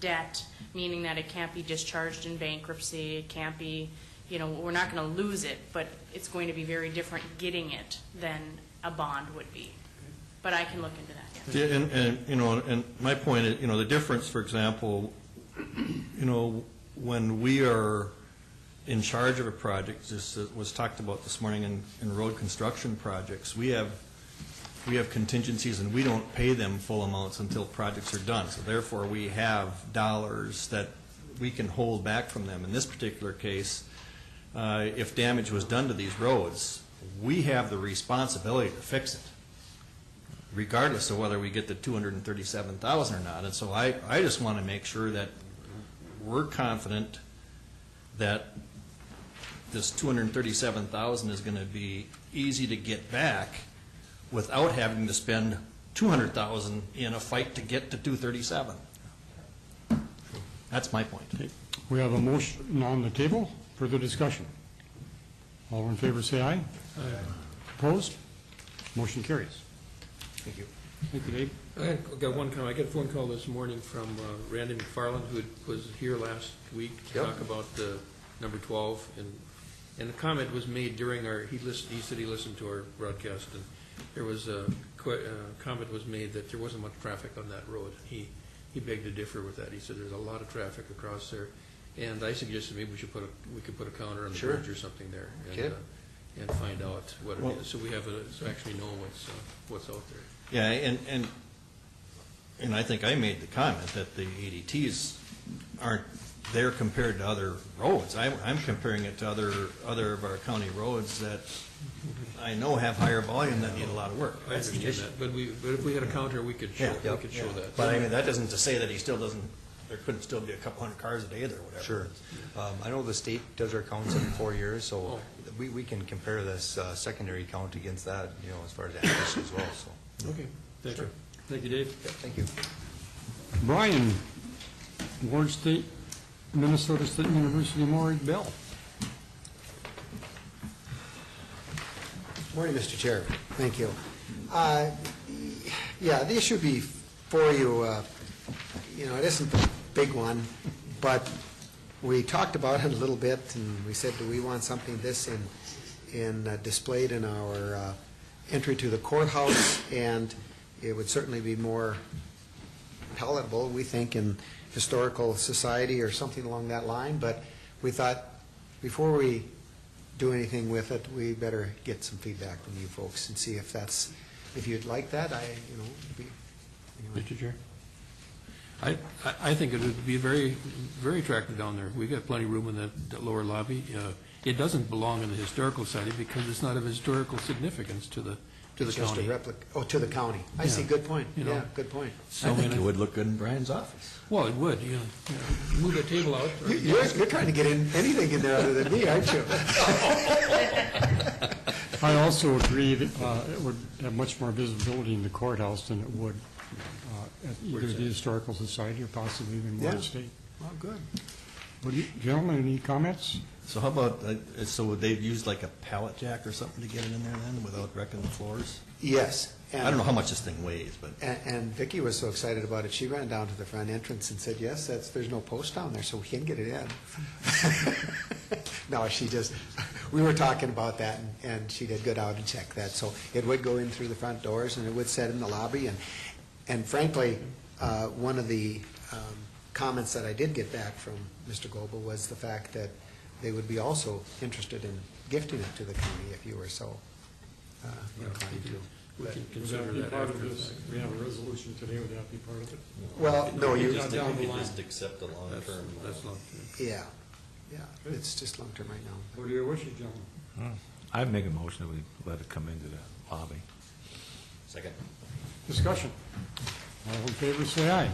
debt, meaning that it can't be discharged in bankruptcy. It can't be, you know, we're not going to lose it, but it's going to be very different getting it than a bond would be. But I can look into that. Yeah, and, you know, and my point is, you know, the difference, for example, you know, when we are in charge of a project, this was talked about this morning in road construction projects, we have contingencies and we don't pay them full amounts until projects are done. So therefore, we have dollars that we can hold back from them. In this particular case, if damage was done to these roads, we have the responsibility to fix it, regardless of whether we get the $237,000 or not. And so I just want to make sure that we're confident that this $237,000 is going to be easy to get back without having to spend $200,000 in a fight to get to $237,000. That's my point. Okay. We have a motion on the table. Further discussion? All in favor say aye. Aye. Opposed? Motion carries. Thank you. Thank you, Dave. I got one comment. I got a phone call this morning from Randy McFarland, who was here last week to talk about number 12, and the comment was made during our. He said he listened to our broadcast, and there was a comment was made that there wasn't much traffic on that road. He begged to differ with that. He said there's a lot of traffic across there, and I suggested maybe we could put a counter on the bridge or something there, and find out what it is, so we have so actually know what's out there. Yeah, and I think I made the comment that the ADTs aren't there compared to other roads. I'm comparing it to other of our county roads that I know have higher volume that need a lot of work. I understand that, but if we had a counter, we could show that. But I mean, that doesn't to say that he still doesn't. There couldn't still be a couple hundred cars a day there, or whatever. Sure. I know the state does our counts every 4 years, so we can compare this secondary count against that, you know, as far as accuracy as well. So. Okay. Thank you. Thank you, Dave. Yeah, thank you. Brian, Ward State, Minnesota State University, Maury Bell. Morning, Mr. Chair. Thank you. Yeah, the issue before you, you know, it isn't a big one, but we talked about it a little bit, and we said, do we want something this displayed in our entry to the courthouse? And it would certainly be more palatable, we think, in historical society or something along that line. But we thought before we do anything with it, we better get some feedback from you folks and see if you'd like that. Anyway. Mr. Chair, I think it would be very, very attractive down there. We got plenty of room in that lower lobby. It doesn't belong in the historical society because it's not of historical significance to the county. Just a replica. Oh, to the county. I see. Good point. Yeah, good point. I think it would look good in Brian's office. Well, it would. You know, move that table out. You're trying to get anything in there other than me, aren't you? I also agree that it would have much more visibility in the courthouse than it would at either the Historical Society or possibly even Ward State. Well, good. Gentlemen, any comments? So how about, so would they use like a pallet jack or something to get it in there then without wrecking the floors? Yes. I don't know how much this thing weighs, but. And Vicki was so excited about it, she ran down to the front entrance and said, yes, there's no post down there, so we can get it in. No, we were talking about that, and she did go out and check that. So it would go in through the front doors, and it would set in the lobby. And frankly, one of the comments that I did get back from Mr. Goebel was the fact that they would be also interested in gifting it to the county if you were so inclined to. We can consider that part after of this. We have a resolution today. Would that be part of it? Well, no, you just accept the long term. That's long term. Yeah, it's just long term right now. What are your wishes, gentlemen? I'd make a motion that we let it come into the lobby. Second. Discussion. All in favor, say aye.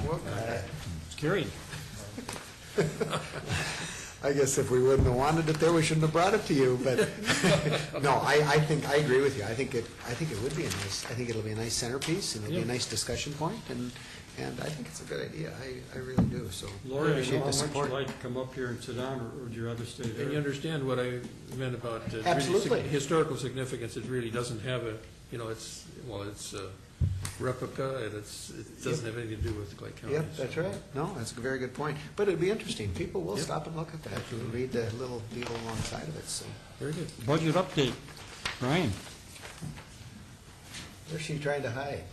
It's carried. I guess if we wouldn't have wanted it there, we shouldn't have brought it to you, but, no, I think, I agree with you. I think it would be I think it'll be a nice centerpice, and it'll be a nice discussion point, and I think it's a good idea. I really do, so. Lori, I appreciate know how the much support. you'd like to come up here and sit down, or would you rather stay there? And you understand what I meant about really Absolutely. historical significance. It really doesn't have a, it's a replica, and it doesn't have anything to do with Clay County. Yep, that's right. No, that's a very good point. But it'd be interesting. People will stop and look at that and read the little deal alongside of it, so. Very good. Budget update, Brian. Where's she trying to hide?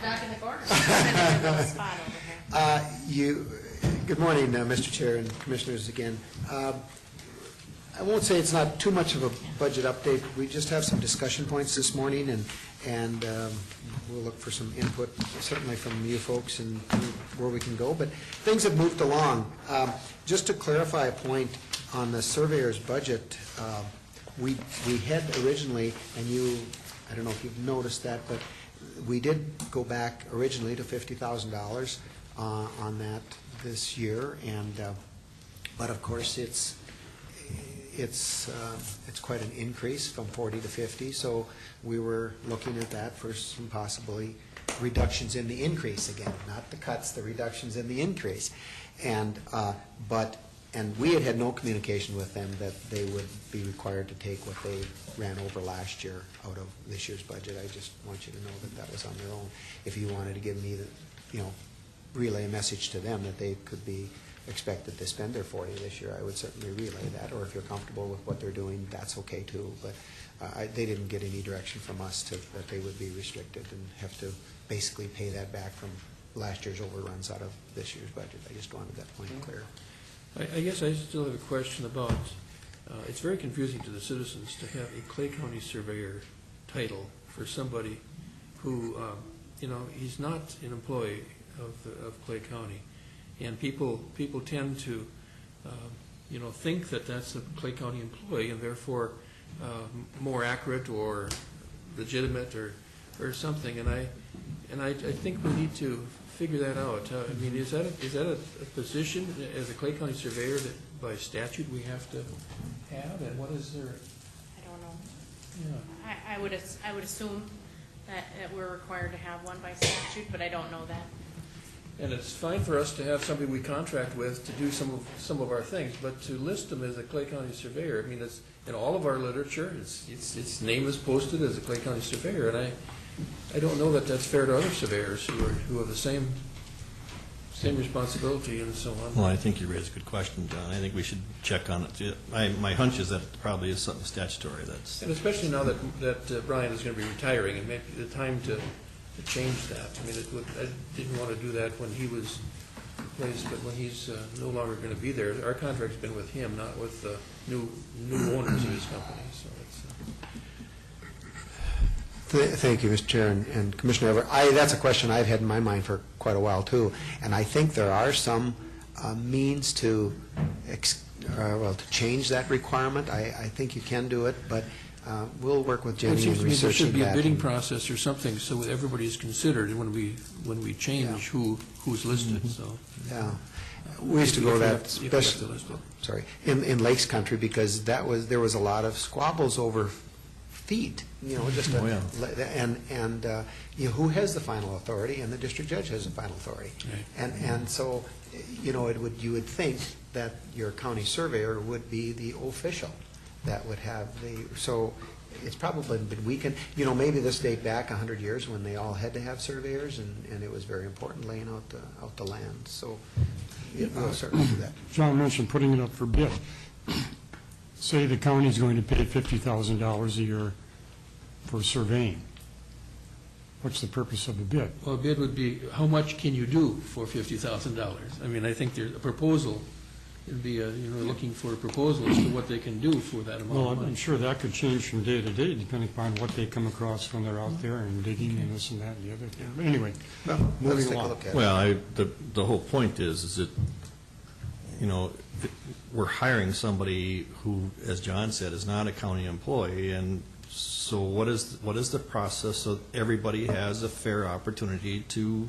Back in the corner. Spot over here. Good morning, Mr. Chair and Commissioners again. I won't say it's not too much of a budget update. We just have some discussion points this morning, and we'll look for some input, certainly from you folks, and where we can go. But things have moved along. Just to clarify a point on the surveyor's budget, we had originally, and I don't know if you've noticed that, but we did go back originally to $50,000 on that this year, and but of course it's quite an increase from 40 to 50. So we were looking at that for some possibly reductions in the increase again, not the cuts, the reductions in the increase, and we had no communication with them that they would be required to take what they ran over last year out of this year's budget. I just want you to know that was on their own. If you wanted to give me relay a message to them that they could be expected to spend their 40 this year, I would certainly relay that. Or if you're comfortable with what they're doing, that's okay too. But they didn't get any direction from us that they would be restricted and have to basically pay that back from last year's overruns out of this year's budget. I just wanted that point clear. I guess I still have a question about, it's very confusing to the citizens to have a Clay County surveyor title for somebody who, he's not an employee of Clay County. And people tend to, think that that's a Clay County employee, and therefore more accurate or legitimate or something. And I think we need to figure that out. I mean, is that a position as a Clay County surveyor that by statute we have to have? And what is there? I don't know. Yeah. I would assume that we're required to have one by statute, but I don't know that. And it's fine for us to have somebody we contract with to do some of our things, but to list them as a Clay County surveyor, I mean, it's in all of our literature. Its name is posted as a Clay County surveyor, and I don't know that that's fair to other surveyors who have the same responsibility and so on. Well, I think you raised a good question, John. I think we should check on it. My hunch is that it probably is something statutory. And especially now that Brian is going to be retiring, and maybe the time to change that. I mean, I didn't want to do that when he was replaced, but when he's no longer going to be there, our contract's been with him, not with new owners of his company. So it's. Thank you, Mr. Chair and Commissioner Everett. That's a question I've had in my mind for quite a while too, and I think there are some means to change that requirement. I think you can do it, but we'll work with Jenny in researching that. There should be a bidding process or something so everybody is considered when we change who's listed. So yeah, we used to go that especially in Lakes Country because there was a lot of squabbles over feet. Who has the final authority, and the district judge has the final authority. Right. And so you would think that your county surveyor would be the official that would have so it's probably been weakened. Maybe this date back 100 years when they all had to have surveyors, and it was very important laying out the land. So we'll certainly do that. John mentioned putting it up for bid. Say the county's going to pay $50,000 a year for surveying. What's the purpose of a bid? Well, a bid would be, how much can you do for $50,000? I mean, I think there's a proposal. It'd be looking for a proposal as to what they can do for that amount of money. Well, I'm sure that could change from day to day, depending upon what they come across when they're out there and digging and this and that and the other thing. But anyway, moving along. Well, the whole point is that, we're hiring somebody who, as John said, is not a county employee, and so what is the process so everybody has a fair opportunity to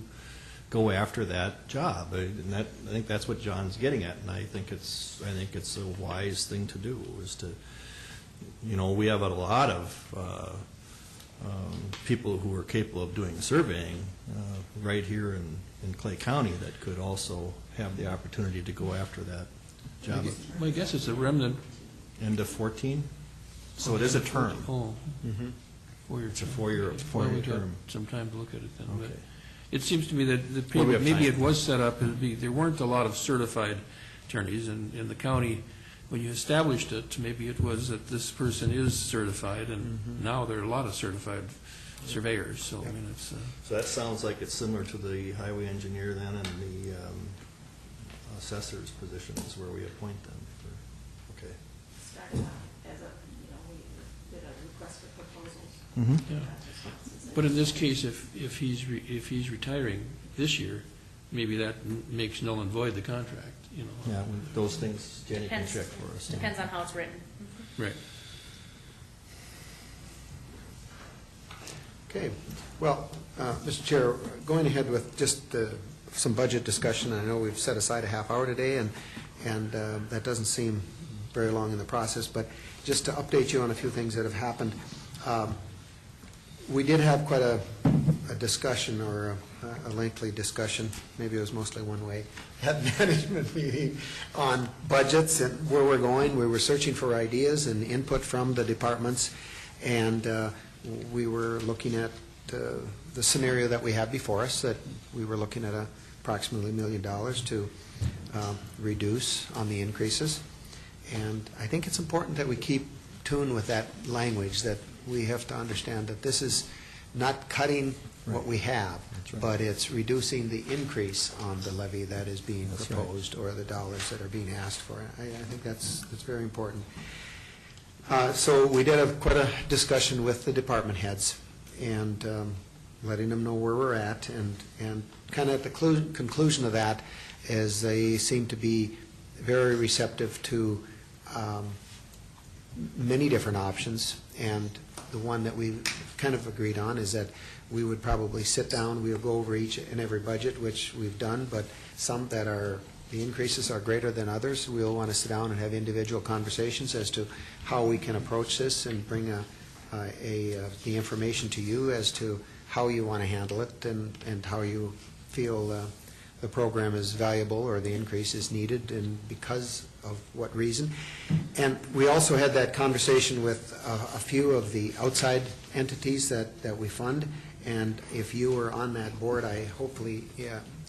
go after that job. And that, I think that's what John's getting at, and I think it's a wise thing to do, is to, we have a lot of people who are capable of doing surveying right here in Clay County that could also have the opportunity to go after that job. My guess it's a remnant. End of 14? So it is a term. Oh. Mhm. 4-year It's a term. four-year Well, we got term. some time to look at it then. But Okay. it seems to me that Well, we have maybe time. it was set up, there weren't a lot of certified attorneys in the county. When you established it, maybe it was that this person is certified, and now there are a lot of certified surveyors, so I mean, it's... So that sounds like it's similar to the highway engineer then, and the assessor's positions where we appoint them. Okay. Started out as we did a request for proposals. Yeah. But in this case, if he's retiring this year, maybe that makes null and void the contract, Yeah, those things Jenny can Depends- check for us. Depends on how it's written. Right. Okay, well, Mr. Chair, going ahead with just some budget discussion, I know we've set aside a half hour today, and that doesn't seem very long in the process, but just to update you on a few things that have happened. We did have quite a discussion, or a lengthy discussion, maybe it was mostly one way, at management meeting on budgets and where we're going. We were searching for ideas and input from the departments, and we were looking at the scenario that we have before us, that we were looking at approximately $1 million to reduce on the increases. And I think it's important that we keep tune with that language, that we have to understand that this is not cutting what we have, but it's reducing the increase on the levy that is being proposed, or the dollars that are being asked for. I think that's very important. So we did quite a discussion with the department heads, and letting them know where we're at, and kind of at the conclusion of that is they seem to be very receptive to many different options, and the one that we kind of agreed on is that we would probably sit down, we'll go over each and every budget, which we've done, but some that the increases are greater than others, we'll want to sit down and have individual conversations as to how we can approach this and bring the information to you as to how you want to handle it, and how you feel the program is valuable or the increase is needed, and because of what reason. And we also had that conversation with a few of the outside entities that we fund, and if you were on that board, I hopefully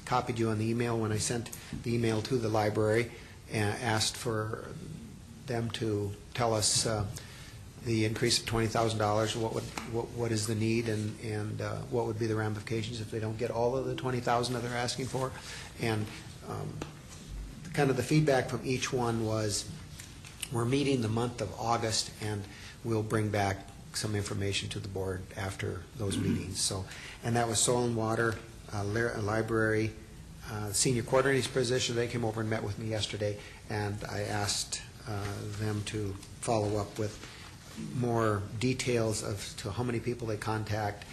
copied you on the email when I sent the email to the library and asked for them to tell us the increase of $20,000, what is the need, and what would be the ramifications if they don't get all of the $20,000 that they're asking for. And kind of the feedback from each one was, we're meeting the month of August, and we'll bring back some information to the board after those meetings. So, and that was Soil and Water, Library, Senior Coordinator's position. They came over and met with me yesterday, and I asked them to follow up with more details of to how many people they contact,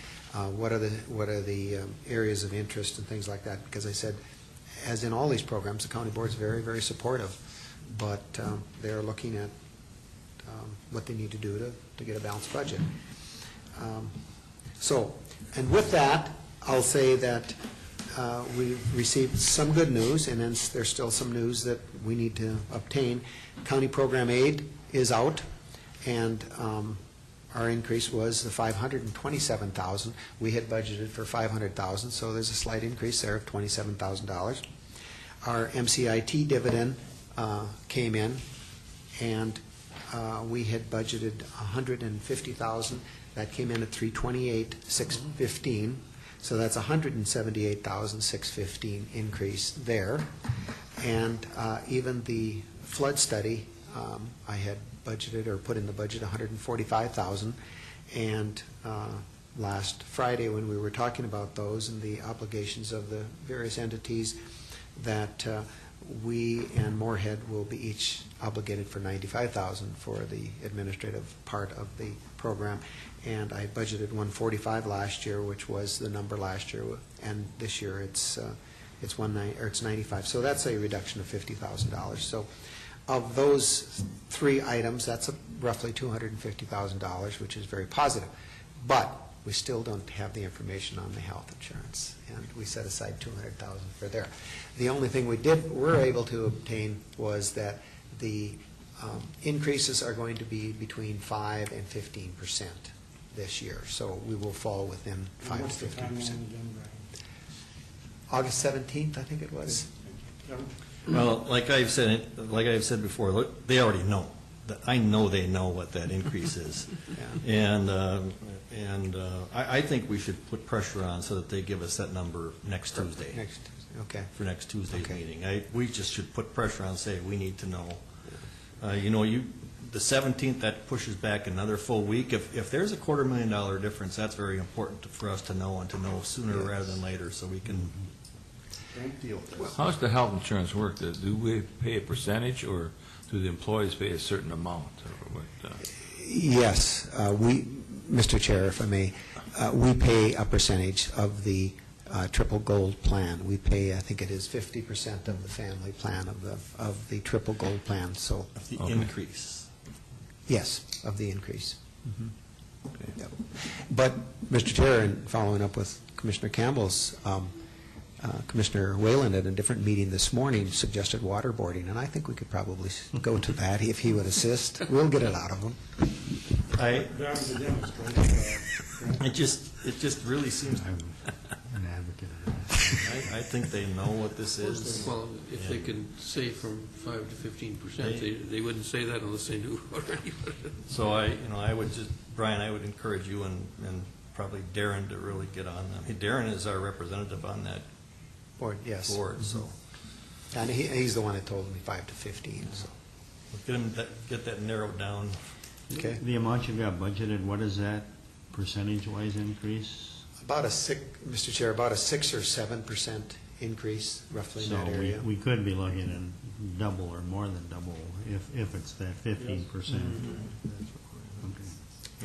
what are the areas of interest and things like that. Because I said, as in all these programs, the county board is very, very supportive, but they're looking at what they need to do to get a balanced budget. And with that, I'll say that we've received some good news, and then there's still some news that we need to obtain. County program aid is out, and our increase was the $527,000. We had budgeted for $500,000, so there's a slight increase there of $27,000. Our MCIT dividend came in, and we had budgeted $150,000. That came in at $328,615. So that's $178,615 increase there. And even the flood study, I had budgeted or put in the budget $145,000. And last Friday, when we were talking about those and the obligations of the various entities, that we and Moorhead will be each obligated for $95,000 for the administrative part of the program. And I budgeted $145 last year, which was the number last year, and this year it's $95. So that's a reduction of $50,000. So of those three items, that's roughly $250,000, which is very positive. But we still don't have the information on the health insurance, and we set aside $200,000 for there. The only thing were able to obtain was that the increases are going to be between 5 and 15% this year, so we will fall within 5 What's to the timeline 15%. again, Brian? August 17th, I think it was. Kevin? Well, like I've said before, look, they already know. I know they know what that increase is. And I think we should put pressure on so that they give us that number next Tuesday. Next Tuesday, okay. For next Tuesday's Okay. meeting. We just should put pressure on and say, we need to know. The 17th, that pushes back another full week. If there's a $250,000 difference, that's very important for us to know, and to know sooner rather than later, so we can deal with this. How's the health insurance work? Do we pay a percentage, or do the employees pay a certain amount? Or what, Yes, Mr. Chair, if I may, we pay a percentage of the triple gold plan. We pay, I think it is 50% of the family plan of the triple gold plan, so. Of the increase. Yes, of the increase. Okay. Yep. But, Mr. Chair, and following up with Commissioner Campbell's, Commissioner Wayland at a different meeting this morning suggested waterboarding, and I think we could probably go to that if he would assist. We'll get it out of him. That was a demonstration. It just really seems, I'm an advocate of that. I think they know what this is. Well, if they can say from 5 to 15%, they wouldn't say that unless they knew already. So Brian, I would encourage you and probably Darren to really get on them. Darren is our representative on that Board, yes. board, so And he's the one that told me 5 to 15, so. get that narrowed down. Okay. The amount you've got budgeted, what is that percentage-wise increase? Mr. Chair, about a 6 or 7% increase, roughly in that area. So we could be looking at double or more than double if it's that 15%. Okay.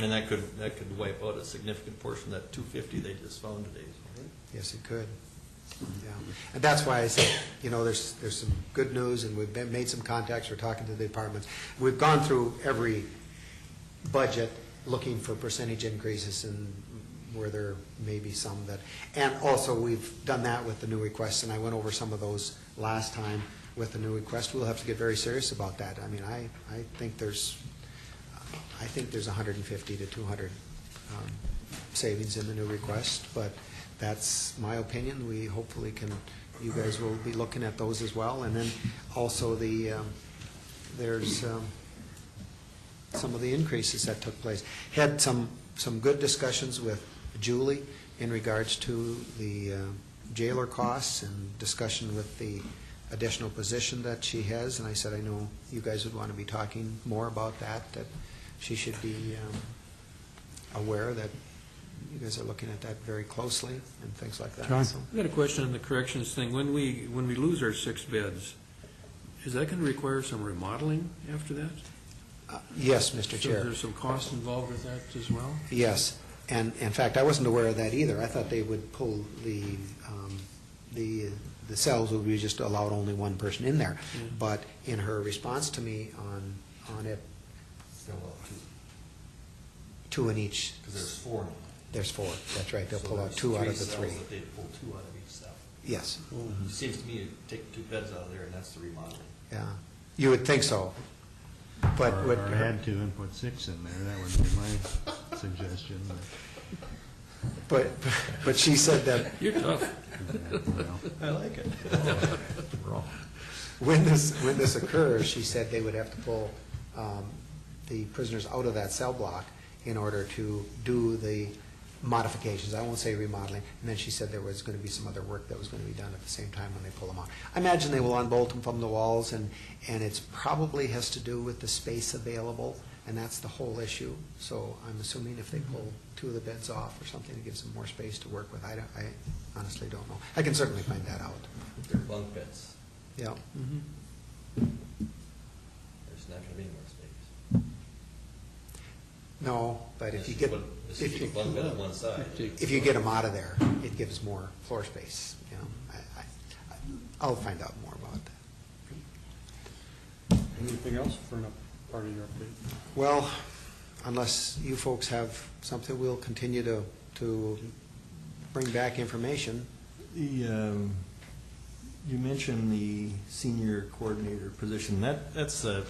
And that could wipe out a significant portion of that $250 they just found today. Yes, it could. Yeah, and that's why I said, there's some good news, and we've made some contacts, we're talking to the departments. We've gone through every budget looking for percentage increases, and where there may be some that, and also we've done that with the new requests, and I went over some of those last time with the new request. We'll have to get very serious about that. I mean, I think there's 150 to 200 savings in the new request, but that's my opinion. We hopefully you guys will be looking at those as well. And then also there's some of the increases that took place. Had some good discussions with Julie in regards to the jailer costs, and discussion with the additional position that she has. And I said, I know you guys would want to be talking more about that she should be aware that you guys are looking at that very closely and things like that. John? So, I've got a question on the corrections thing. When we lose our 6 beds, is that going to require some remodeling after that? yes, Mr. So Chair. there's some cost involved with that as well? Yes, and in fact, I wasn't aware of that either. I thought they would pull the cells would be just allowed only one person in there. Yeah. But in her response to me on it, two in each. Because there's 4 now. There's 4. That's right. They'll So pull out there's 2 out of the cells 3. that they'd pull 2 out of each cell. Yes. It seems to me you take 2 beds out of there, and that's the remodeling. Yeah. You would think so. But Or what add 2 and put 6 in there, that would be my suggestion. but she said that You're tough. I like it. when this occurs, she said they would have to pull the prisoners out of that cell block in order to do the modifications. I won't say remodeling. And then she said there was going to be some other work that was going to be done at the same time when they pull them out. I imagine they will unbolt them from the walls, and it's probably has to do with the space available, and that's the whole issue. So I'm assuming if they pull 2 of the beds off or something to give some more space to work with, I honestly don't know. I can certainly find that out. They're bunk beds. Yeah. There's not gonna be more space. No, but if you get, This is just one bed on one side. if you get them out of there, it gives more floor space, you know. I'll find out more about that. Anything else for part of your update? Well, unless you folks have something, we'll continue to bring back information. You mentioned the senior coordinator position. That's a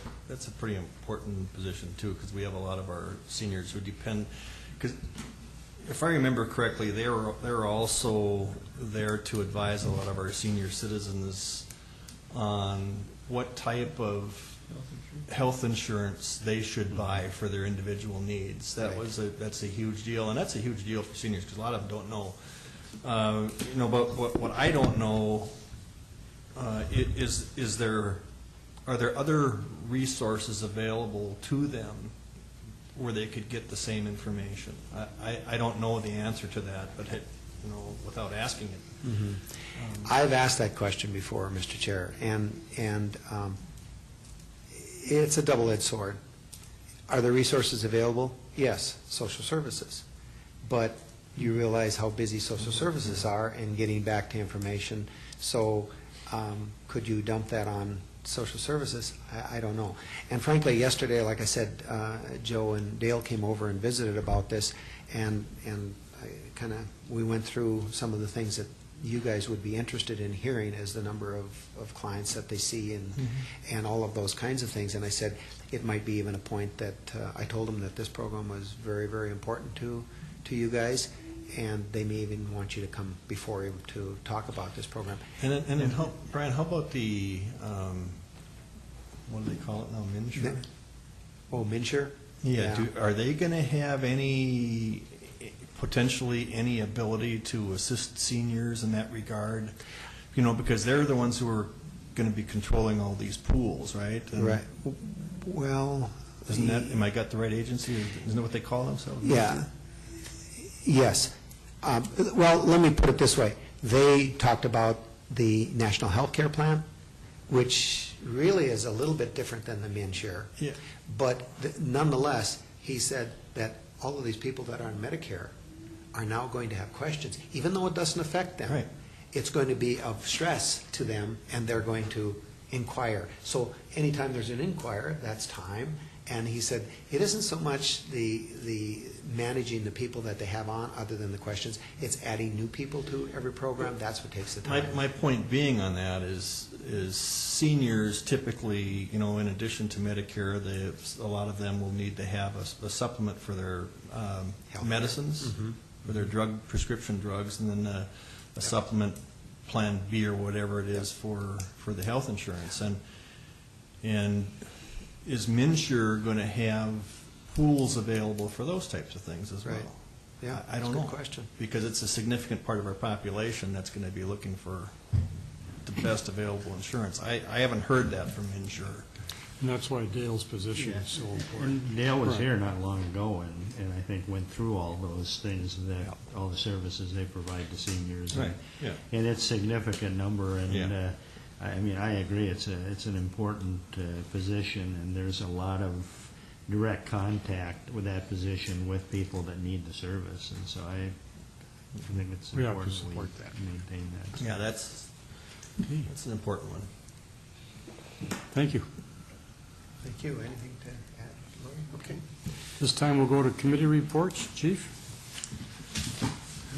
pretty important position too, because we have a lot of our seniors who depend, because if I remember correctly, they're also there to advise a lot of our senior citizens on what type of health insurance they should buy for their individual needs. That's a huge deal, and that's a huge deal for seniors, because a lot of them don't know. But what I don't know are there other resources available to them where they could get the same information? I don't know the answer to that, but without asking it. Mm-hmm. I've asked that question before, Mr. Chair, and it's a double-edged sword. Are there resources available? Yes, social services. But you realize how busy social services are in getting back to information. So could you dump that on social services? I don't know. And frankly, yesterday, like I said, Joe and Dale came over and visited about this, and we went through some of the things that you guys would be interested in hearing as the number of clients that they see and all of those kinds of things. And I said it might be even a point that I told them that this program was very, very important to you guys, and they may even want you to come before you to talk about this program. And then Brian, how about the, what do they call it now, MNsure? Oh, MNsure? Yeah. Are they going to have potentially any ability to assist seniors in that regard? Because they're the ones who are going to be controlling all these pools, right? Right. Well, am I got the right agency? Isn't that what they call themselves? Yeah. Yes. Well, let me put it this way. They talked about the National Health Care Plan, which really is a little bit different than the MNsure. Yeah. But nonetheless, he said that all of these people that are on Medicare are now going to have questions, even though it doesn't affect them. Right. It's going to be of stress to them, and they're going to inquire. So anytime there's an inquiry, that's time. And he said it isn't so much the managing the people that they have on, other than the questions. It's adding new people to every program. That's what takes the time. My point being on that is seniors typically, in addition to Medicare, a lot of them will need to have a supplement for their medicines, for their prescription drugs, and then a supplement, Plan B or whatever it is for the health insurance. And is MNsure going to have pools available for those types of things as well? Right. Yeah, I don't know. Good question. Because it's a significant part of our population that's going to be looking for the best available insurance. I haven't heard that from MNsure. And that's why Dale's position is so important. And Dale was here not long ago, and I think went through all those things, that all the services they provide to seniors. Right, yeah. And it's a significant number, and Yeah. I agree, it's an important position, and there's a lot of direct contact with that position with people that need the service, and so I think it's We have to important support that. we maintain that. Yeah, that's an important one. Thank you. Thank you. Anything to add, Lori? Okay. This time we'll go to committee reports. Chief?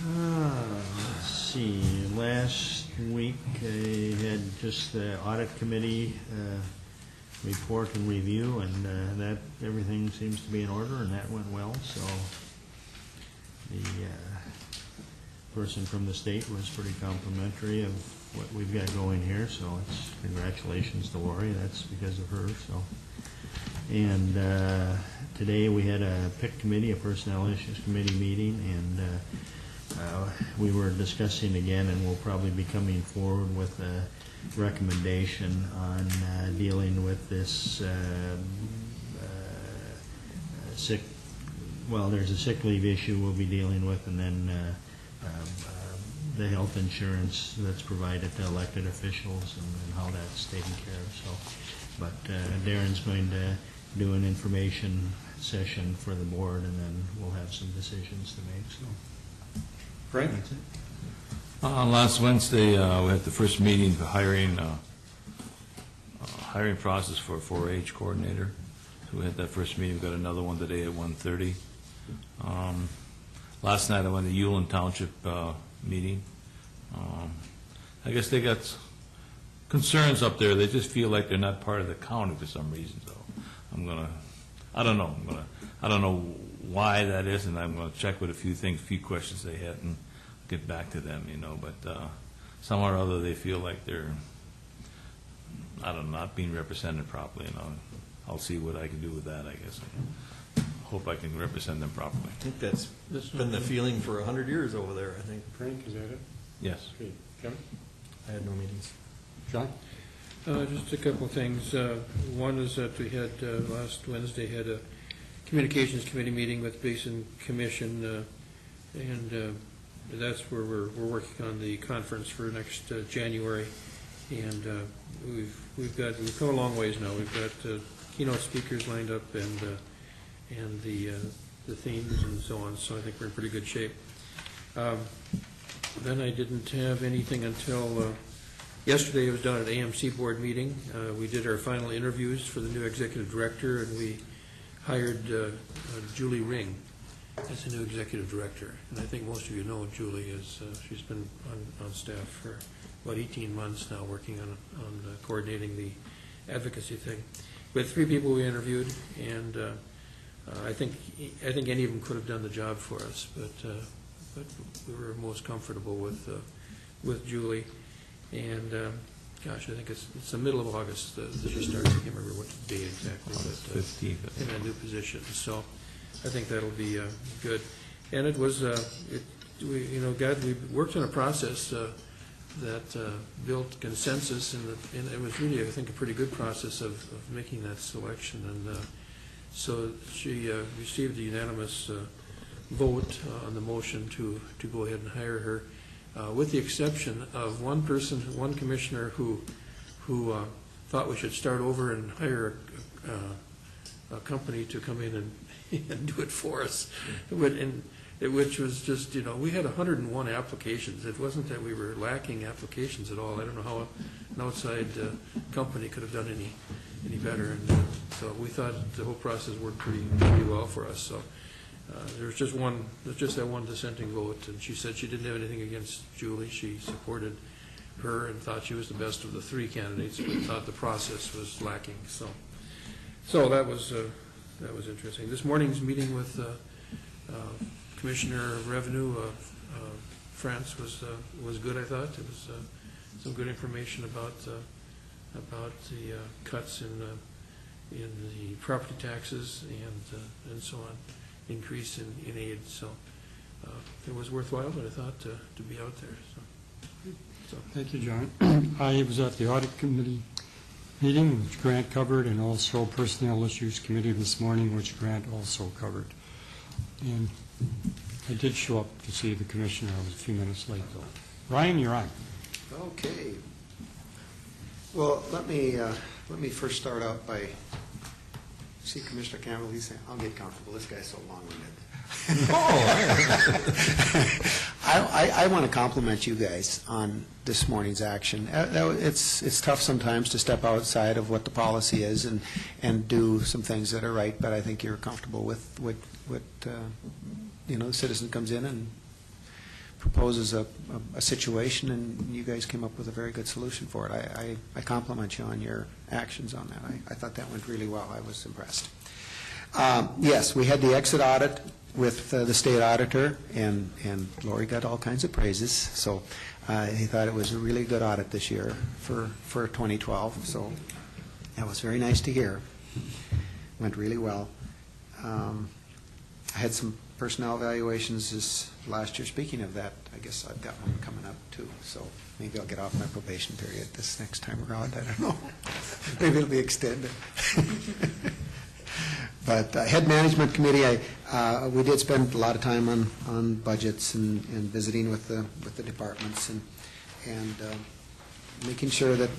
Let's see, last week I had just the audit committee report and review, and that everything seems to be in order, and that went well. So the person from the state was pretty complimentary of what we've got going here, so it's congratulations to Lori. That's because of her. So, and today we had a PIC committee, a personnel issues committee meeting, and we were discussing again, and we'll probably be coming forward with a recommendation on dealing with this there's a sick leave issue we'll be dealing with, and then the health insurance that's provided to elected officials and how that's taken care of, so. But Darren's going to do an information session for the board, and then we'll have some decisions to make, so. Frank? That's it. Last Wednesday, we had the first meeting for hiring process for a 4-H coordinator. So we had that first meeting. We got another one today at 1:30. Last night I went to Ulen Township meeting. I guess they got concerns up there. They just feel like they're not part of the county for some reason. So I don't know why that is, and I'm gonna check with a few questions they had and get back to them, but somehow or other they feel like they're, not being represented properly, I'll see what I can do with that, I guess. Hope I can represent them properly. I think that's been the feeling for 100 years over there, I think. Frank, is that it? Yes. Okay. Kevin? I had no meetings. John? Just a couple of things. One is that we had, last Wednesday, had a Communications Committee meeting with Basin Commission, and that's where we're working on the conference for next January. And we've come a long ways now. We've got keynote speakers lined up and the themes and so on, so I think we're in pretty good shape. Then I didn't have anything until yesterday. I was down at AMC board meeting. We did our final interviews for the new executive director, and we hired Julie Ring as the new executive director. And I think most of you know Julie. She's been on staff for about 18 months now, working on coordinating the advocacy thing. We had 3 people we interviewed, and I think any of them could have done the job for us, but we were most comfortable with Julie. And gosh, I think it's the middle of August that she starts. I can't remember what date exactly, but 15th. in a new position. So I think that'll be good. And it was, we worked on a process that built consensus, and it was really, I think, a pretty good process of making that selection. And so she received a unanimous vote on the motion to go ahead and hire her, with the exception of one commissioner who thought we should start over and hire a company to come in and do it for us, which was just, we had 101 applications. It wasn't that we were lacking applications at all. I don't know how an outside company could have done any better. And so we thought the whole process worked pretty well for us. So there was just that one dissenting vote, and she said she didn't have anything against Julie. She supported her and thought she was the best of the 3 candidates, but thought the process was lacking. So that was interesting. This morning's meeting with Commissioner of Revenue, France, was good. I thought it was some good information about the cuts in the property taxes and so on, increase in aid. So it was worthwhile, but I thought to be out there. So. Thank you, John. I was at the Audit Committee meeting, which Grant covered, and also Personnel Issues Committee this morning, which Grant also covered. And I did show up to see the commissioner. I was a few minutes late, though. Ryan, you're on. Okay. Well, let me first start out by, see Commissioner Campbell, he's saying, I'll get comfortable. This guy's so long-winded. I want to compliment you guys on this morning's action. It's tough sometimes to step outside of what the policy is and do some things that are right, but I think you're comfortable with what the citizen comes in and proposes a situation, and you guys came up with a very good solution for it. I compliment you on your actions on that. I thought that went really well. I was impressed. Yes, we had the exit audit with the state auditor, and Lori got all kinds of praises. So he thought it was a really good audit this year for 2012. So that was very nice to hear. Went really well. I had some personnel evaluations this last year. Speaking of that, I guess I've got one coming up too. So maybe I'll get off my probation period this next time around. I don't know. Maybe it'll be extended. But Head Management Committee, we did spend a lot of time on budgets and visiting with the departments and making sure that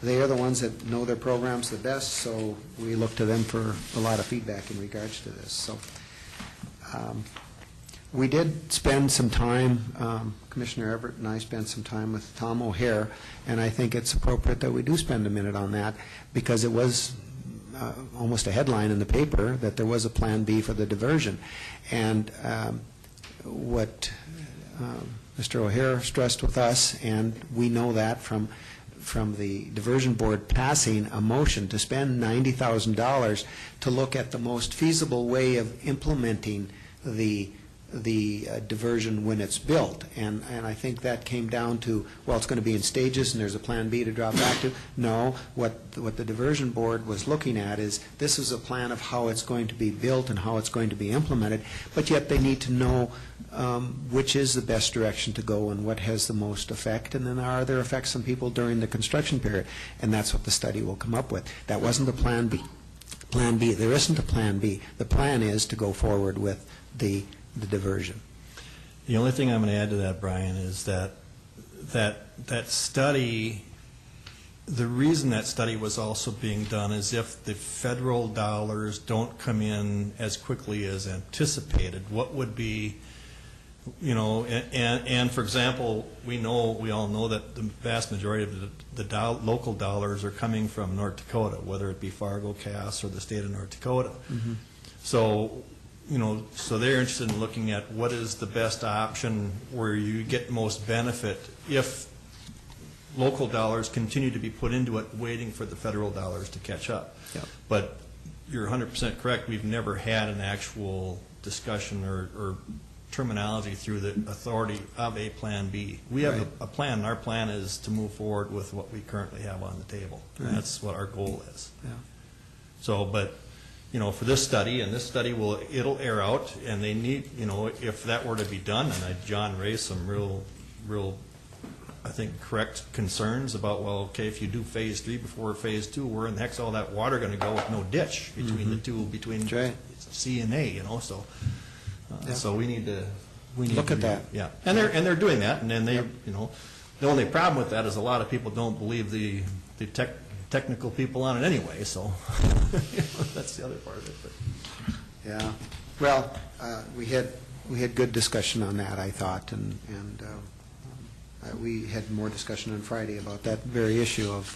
they are the ones that know their programs the best, so we look to them for a lot of feedback in regards to this. So we did spend some time, Commissioner Everett and I spent some time with Tom O'Hare, and I think it's appropriate that we do spend a minute on that, because it was almost a headline in the paper that there was a Plan B for the diversion. And what Mr. O'Hare stressed with us, and we know that from the diversion board passing a motion to spend $90,000 to look at the most feasible way of implementing the diversion when it's built. And I think that came down to, well, it's going to be in stages and there's a Plan B to drop back to. No, what the diversion board was looking at is this is a plan of how it's going to be built and how it's going to be implemented, but yet they need to know which is the best direction to go and what has the most effect, and then are there effects on people during the construction period, and that's what the study will come up with. That wasn't the Plan B. Plan B, there isn't a Plan B. The plan is to go forward with the diversion. The only thing I'm going to add to that, Brian, is that study, the reason that study was also being done is if the federal dollars don't come in as quickly as anticipated, what would be, and for example, we all know that the vast majority of the local dollars are coming from North Dakota, whether it be Fargo, Cass, or the state of North Dakota. Mm-hmm. So they're interested in looking at what is the best option where you get most benefit if local dollars continue to be put into it, waiting for the federal dollars to catch up. Yep. But you're 100% correct. We've never had an actual discussion or terminology through the authority of a Plan B. We have a plan, and our plan is to move forward with what we currently have on the table. Right. And that's what our goal is. Yeah. So, but for this study, and this study it'll air out, and they need, if that were to be done, and John raised some real, I think, correct concerns about, well, okay, if you do phase 3 before phase 2, where in the heck's all that water going to go with no ditch between the two, between C and A, so so we need to look at that. Yeah, and they're doing that, and then they, the only problem with that is a lot of people don't believe the technical people on it anyway, so that's the other part of it. But. Yeah, well, we had good discussion on that, I thought, and we had more discussion on Friday about that very issue of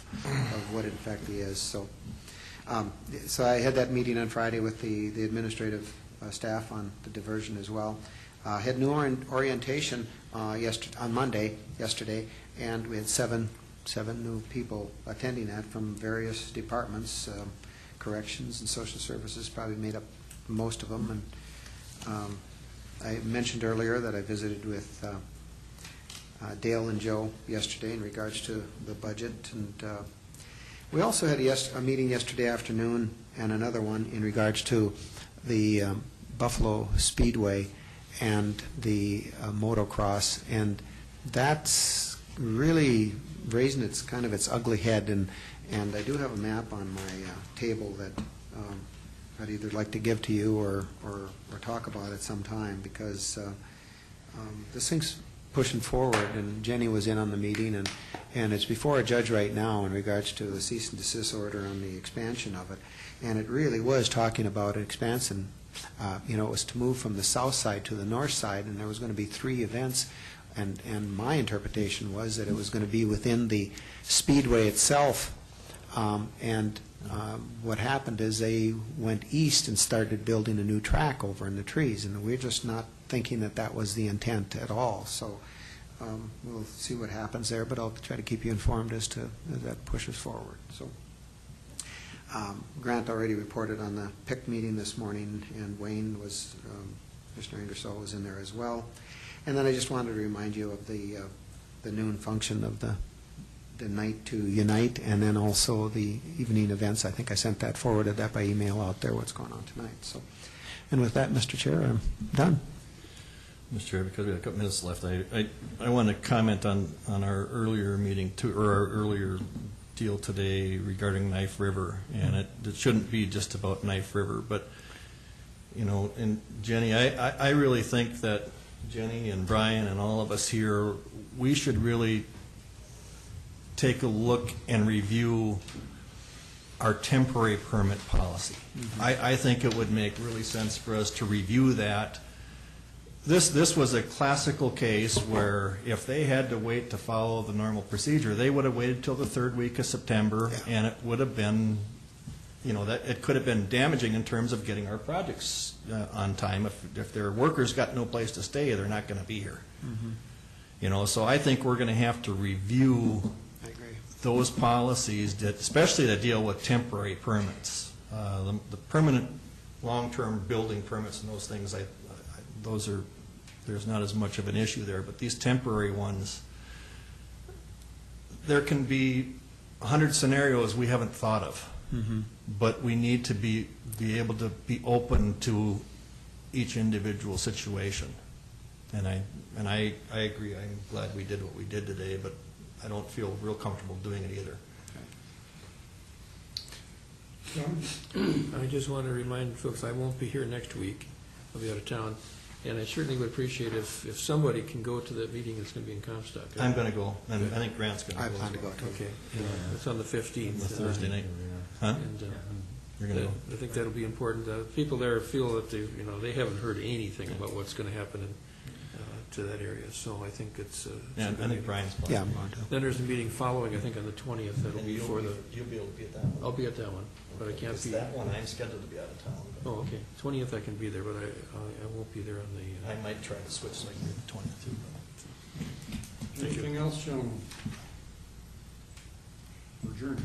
what it in fact is. So I had that meeting on Friday with the administrative staff on the diversion as well. Had new orientation on Monday, yesterday, and we had seven new people attending that from various departments. Corrections and social services probably made up most of them. And I mentioned earlier that I visited with Dale and Joe yesterday in regards to the budget, and we also had a meeting yesterday afternoon and another one in regards to the Buffalo Speedway and the motocross, and that's really raising its ugly head, and I do have a map on my table that I'd either like to give to you or talk about at some time, because this thing's pushing forward, and Jenny was in on the meeting, and it's before a judge right now in regards to the cease and desist order on the expansion of it, and it really was talking about an expansion. It was to move from the south side to the north side, and there was going to be 3 events, and my interpretation was that it was going to be within the speedway itself, and what happened is they went east and started building a new track over in the trees, and we're just not thinking that that was the intent at all. So we'll see what happens there, but I'll try to keep you informed as that pushes forward. So Grant already reported on the PIC meeting this morning, and Wayne was, Commissioner Ingersoll was in there as well. And then I just wanted to remind you of the noon function of the night to unite, and then also the evening events. I think I forwarded that by email out there, what's going on tonight. So, and with that, Mr. Chair, I'm done. Mr. Chair, because we have a couple minutes left, I want to comment on our earlier meeting, or our earlier deal today regarding Knife River, and it shouldn't be just about Knife River, but, you know, and Jenny, I really think that Jenny and Brian and all of us here, we should really take a look and review our temporary permit policy. I think it would make really sense for us to review that. This was a classical case where if they had to wait to follow the normal procedure, they would have waited till the third week of September, and it would have been, you know, that it could have been damaging in terms of getting our projects on time. If their workers got no place to stay, they're not going to be here. You know, so I think we're going to have to review those policies, that, especially that deal with temporary permits. The permanent, long-term building permits and those things, those are, there's not as much of an issue there, but these temporary ones, there can be 100 scenarios we haven't thought of, but we need to be able to be open to each individual situation. And I agree. I'm glad we did what we did today, but I don't feel real comfortable doing it either. John? I just want to remind folks, I won't be here next week. I'll be out of town. And I certainly would appreciate if somebody can go to that meeting that's going to be in Comstock. I'm going to go, and I think Grant's going to go. I plan to go too. Okay. It's on the 15th. The Thursday night. Huh? And You're going to go? I think that'll be important. People there feel that they haven't heard anything about what's going to happen to that area. So I think it's. Yeah, I think Brian's planning. Yeah, I'm going to. Then there's a meeting following, I think, on the 20th. That'll be for the. You'll be able to be at that one. I'll be at that one, but I can't It's be. that one, I'm scheduled to be out of town. but Oh, okay. 20th I can be there, but I won't be there on the. I might try to switch like the 20th too. Anything else, gentlemen? Adjourned.